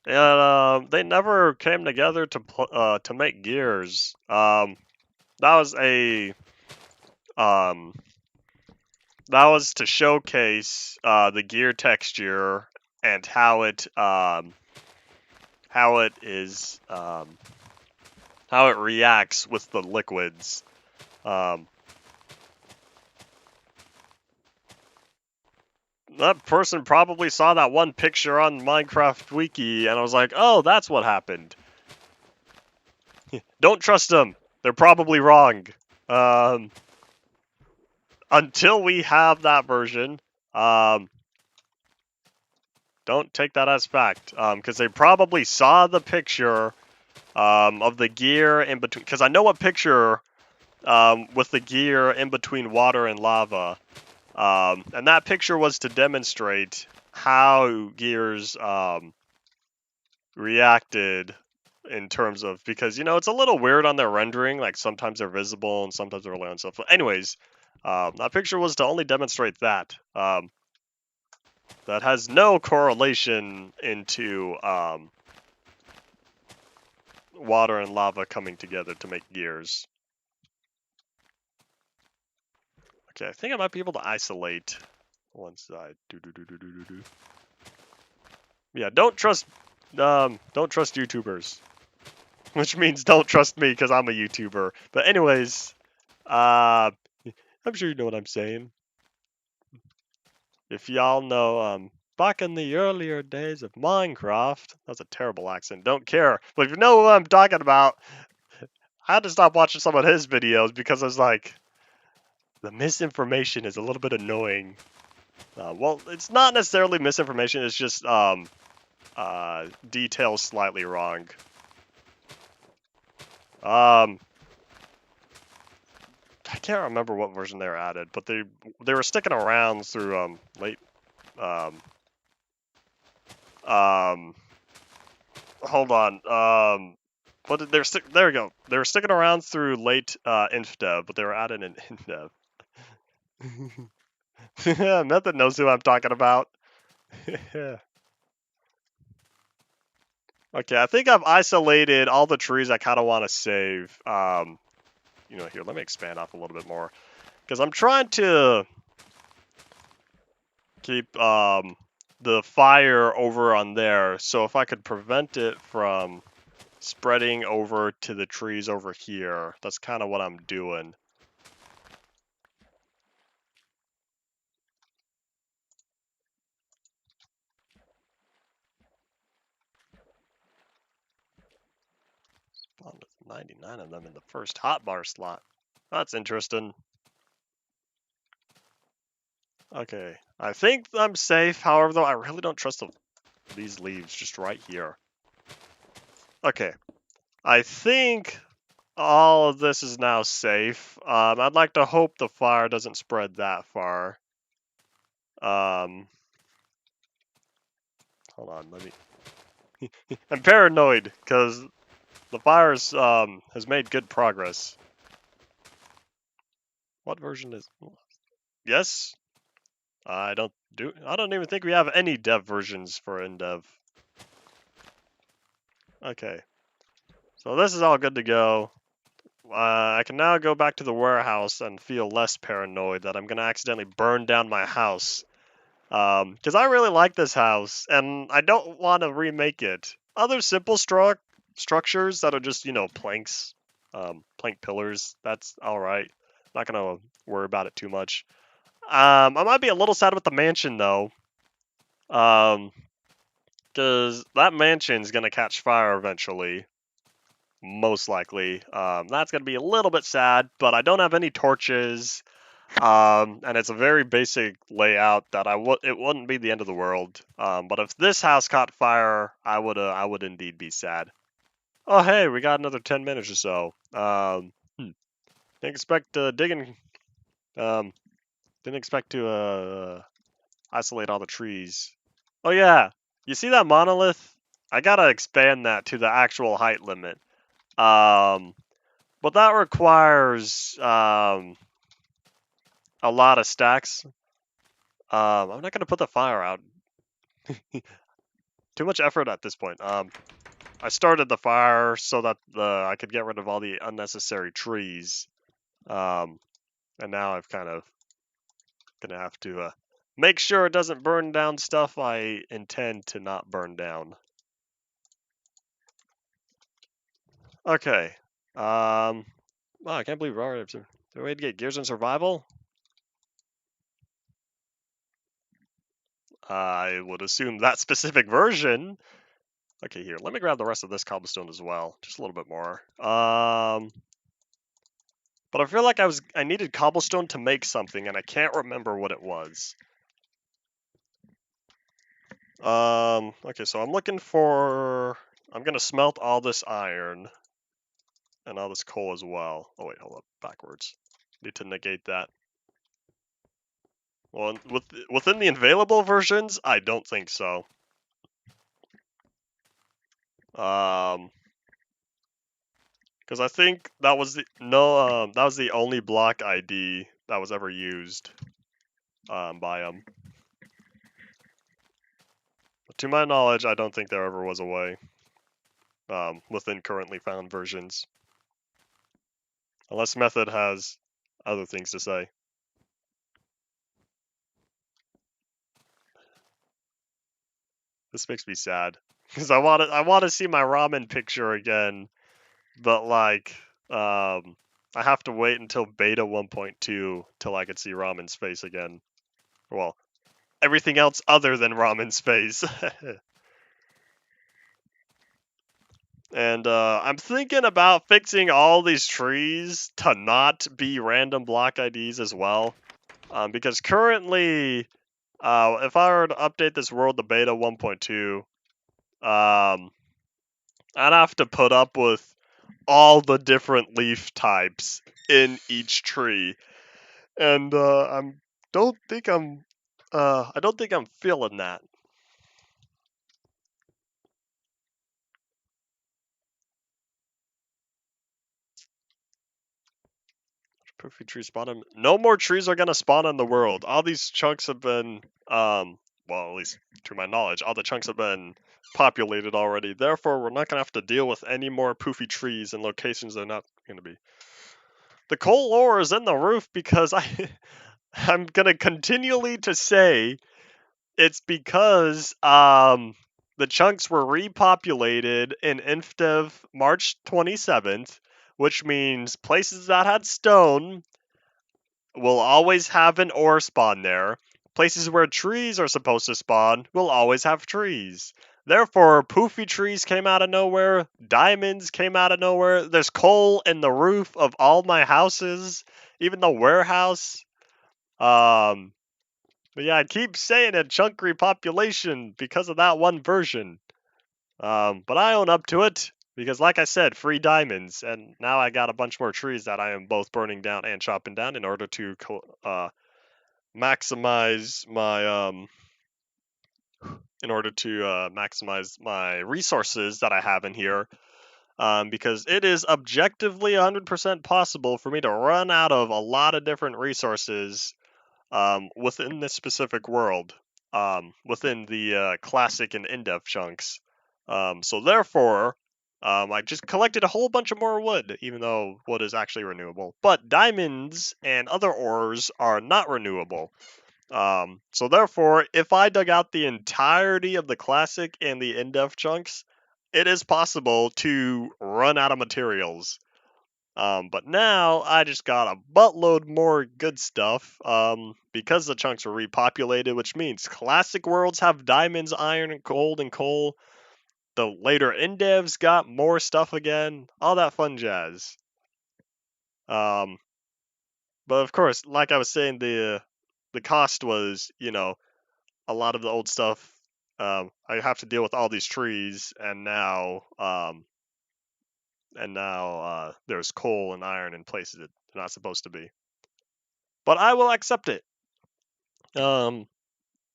and they never came together to make gears. That was a um, that was to showcase the gear texture and how it is how it reacts with the liquids. That person probably saw that one picture on Minecraft Wiki and I was like, oh, that's what happened. Don't trust them. They're probably wrong. Until we have that version, don't take that as fact. Because they probably saw the picture of the gear in between. Because I know a picture with the gear in between water and lava. And that picture was to demonstrate how gears reacted in terms of, because it's a little weird on their rendering, like sometimes they're visible and sometimes they're really on stuff. Anyways, that picture was to only demonstrate that. That has no correlation into water and lava coming together to make gears. Okay, I think I might be able to isolate one side. Yeah, don't trust YouTubers. Which means don't trust me because I'm a YouTuber. But anyways, I'm sure you know what I'm saying. If y'all know, back in the earlier days of Minecraft, that's a terrible accent, don't care. But if you know what I'm talking about, I had to stop watching some of his videos because I was like, the misinformation is a little bit annoying. Well, it's not necessarily misinformation, it's just details slightly wrong. I can't remember what version they were added, but they were sticking around through late hold on. But there we go. They were sticking around through late Infdev, but they were added in Infdev. Nothing knows who I'm talking about. Okay, I think I've isolated all the trees I kind of want to save. Here, let me expand off a little bit more. Because I'm trying to keep the fire over on there. So if I could prevent it from spreading over to the trees over here, that's kind of what I'm doing. Spawned with 99 of them in the first hotbar slot. That's interesting. Okay, I think I'm safe. However, though, I really don't trust these leaves just right here. Okay, I think all of this is now safe. I'd like to hope the fire doesn't spread that far. Hold on, let me... I'm paranoid, because the fire has made good progress. What version is... Yes? I don't even think we have any dev versions for Infdev. Okay. So this is all good to go. I can now go back to the warehouse and feel less paranoid that I'm going to accidentally burn down my house. Because I really like this house, and I don't want to remake it. Other simple structures that are just, planks, plank pillars, that's alright. Not going to worry about it too much. I might be a little sad with the mansion, though. Because that mansion's going to catch fire eventually. Most likely. That's going to be a little bit sad, but I don't have any torches. And it's a very basic layout that it wouldn't be the end of the world. But if this house caught fire, I would indeed be sad. Oh, hey, we got another 10 minutes or so. Didn't expect didn't expect to isolate all the trees. Oh yeah, you see that monolith? I gotta expand that to the actual height limit. But that requires a lot of stacks. I'm not gonna put the fire out. too much effort at this point. I started the fire so that I could get rid of all the unnecessary trees. And now I've kind of gonna have to make sure it doesn't burn down stuff I intend to not burn down. Okay. Wow, I can't believe we're already up to. Is there a way to get gears in survival? I would assume that specific version. Okay, here. Let me grab the rest of this cobblestone as well. Just a little bit more. But I feel like I needed cobblestone to make something, and I can't remember what it was. Okay, so I'm looking for. I'm gonna smelt all this iron and all this coal as well. Oh wait, hold up, backwards. Need to negate that. Well, within the available versions, I don't think so. Because I think that was that was the only block ID that was ever used by them. To my knowledge, I don't think there ever was a way within currently found versions. Unless Method has other things to say. This makes me sad. Because I want to see my ramen picture again. But like, I have to wait until beta 1.2 till I can see Ramen's face again. Well, everything else other than Ramen's face. And I'm thinking about fixing all these trees to not be random block IDs as well. Because currently, if I were to update this world to beta 1.2, I'd have to put up with all the different leaf types in each tree. And I don't think I'm feeling that. Perfect tree spawn. No more trees are gonna spawn in the world. All these chunks have been, well, at least to my knowledge, all the chunks have been populated already. Therefore, we're not gonna have to deal with any more poofy trees in locations they're not gonna be. The coal ore is in the roof because I'm gonna continually to say it's because the chunks were repopulated in Infdev March 27th, which means places that had stone will always have an ore spawn there. Places where trees are supposed to spawn will always have trees. Therefore, poofy trees came out of nowhere, diamonds came out of nowhere, there's coal in the roof of all my houses, even the warehouse. But yeah, I keep saying it, chunk repopulation, because of that one version. But I own up to it, because like I said, free diamonds, and now I got a bunch more trees that I am both burning down and chopping down in order to maximize my maximize my resources that I have in here. Because it is objectively 100% possible for me to run out of a lot of different resources within this specific world, within the classic and in-depth chunks. So therefore, I just collected a whole bunch of more wood, even though wood is actually renewable. But diamonds and other ores are not renewable. So therefore, if I dug out the entirety of the classic and the in-depth chunks, it is possible to run out of materials. But now I just got a buttload more good stuff because the chunks are repopulated, which means classic worlds have diamonds, iron, and gold and coal. The later indevs got more stuff again, all that fun jazz. But of course, like I was saying, the cost was, a lot of the old stuff. I have to deal with all these trees, and now there's coal and iron in places that they're not supposed to be. But I will accept it.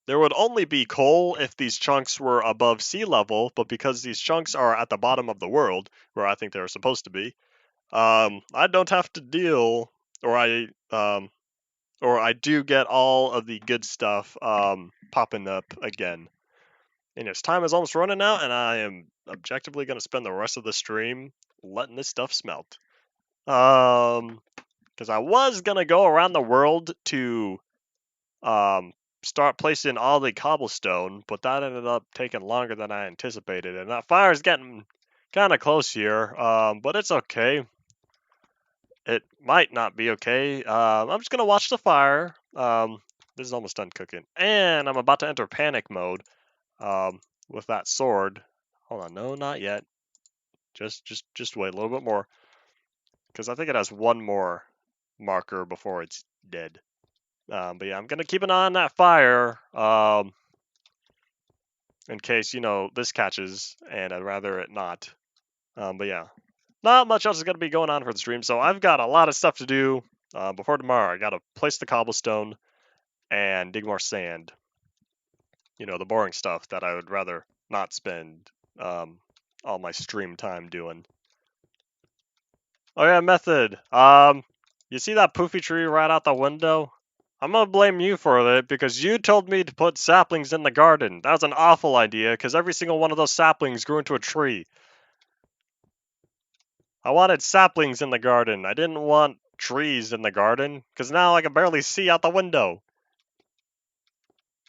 There would only be coal if these chunks were above sea level, but because these chunks are at the bottom of the world, where I think they're supposed to be, I don't have to deal, or I do get all of the good stuff popping up again. And yes, time is almost running out, and I am objectively going to spend the rest of the stream letting this stuff smelt. Because I was going to go around the world to start placing all the cobblestone, but that ended up taking longer than I anticipated, and that fire is getting kind of close here, but it's okay. It might not be okay. I'm just going to watch the fire. This is almost done cooking, and I'm about to enter panic mode with that sword. Hold on, no, not yet. Just wait a little bit more, because I think it has one more marker before it's dead. But yeah, I'm gonna keep an eye on that fire, in case this catches, and I'd rather it not. But yeah, not much else is gonna be going on for the stream, so I've got a lot of stuff to do before tomorrow. I gotta place the cobblestone and dig more sand. The boring stuff that I would rather not spend all my stream time doing. Oh yeah, Method. You see that poofy tree right out the window? I'm gonna blame you for it because you told me to put saplings in the garden. That was an awful idea because every single one of those saplings grew into a tree. I wanted saplings in the garden. I didn't want trees in the garden because now I can barely see out the window.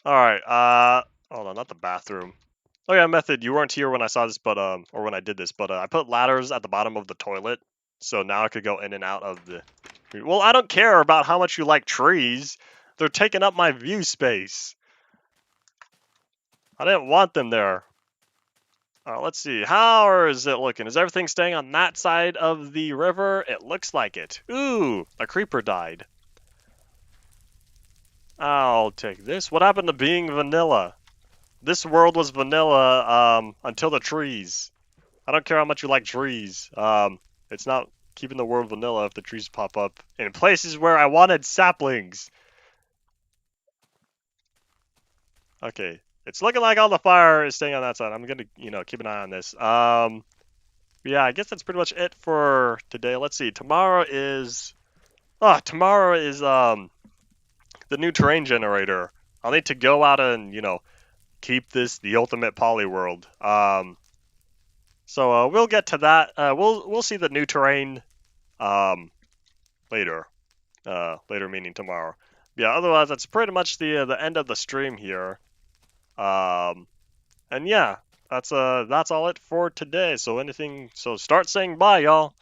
Alright, hold on, not the bathroom. Oh yeah, Method, you weren't here when I saw this, but, or when I did this, but I put ladders at the bottom of the toilet, so now I could go in and out of the... Well, I don't care about how much you like trees. They're taking up my view space. I didn't want them there. Let's see. How is it looking? Is everything staying on that side of the river? It looks like it. Ooh, a creeper died. I'll take this. What happened to being vanilla? This world was vanilla until the trees. I don't care how much you like trees. It's not keeping the world vanilla if the trees pop up in places where I wanted saplings. Okay, it's looking like all the fire is staying on that side. I'm gonna, keep an eye on this. Yeah, I guess that's pretty much it for today. Let's see. Tomorrow is the new terrain generator. I'll need to go out and, keep this the ultimate Polyworld. So we'll get to that. We'll see the new terrain later. Later meaning tomorrow. Yeah, otherwise that's pretty much the end of the stream here. And yeah, that's all it for today. So start saying bye, y'all.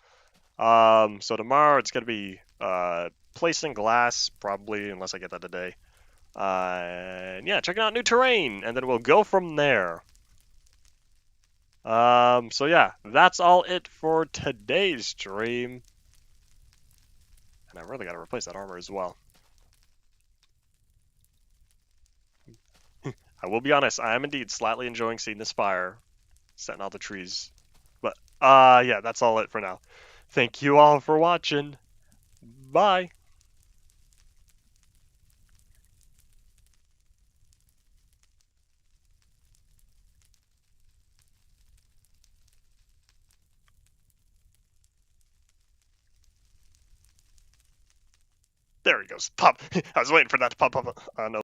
So tomorrow it's gonna be placing glass, probably, unless I get that today. And yeah, checking out new terrain, and then we'll go from there. So yeah, that's all it for today's stream. And I really gotta replace that armor as well. I will be honest, I am indeed slightly enjoying seeing this fire, setting all the trees. But, yeah, that's all it for now. Thank you all for watching. Bye. There he goes. Pop. I was waiting for that to pop up. No.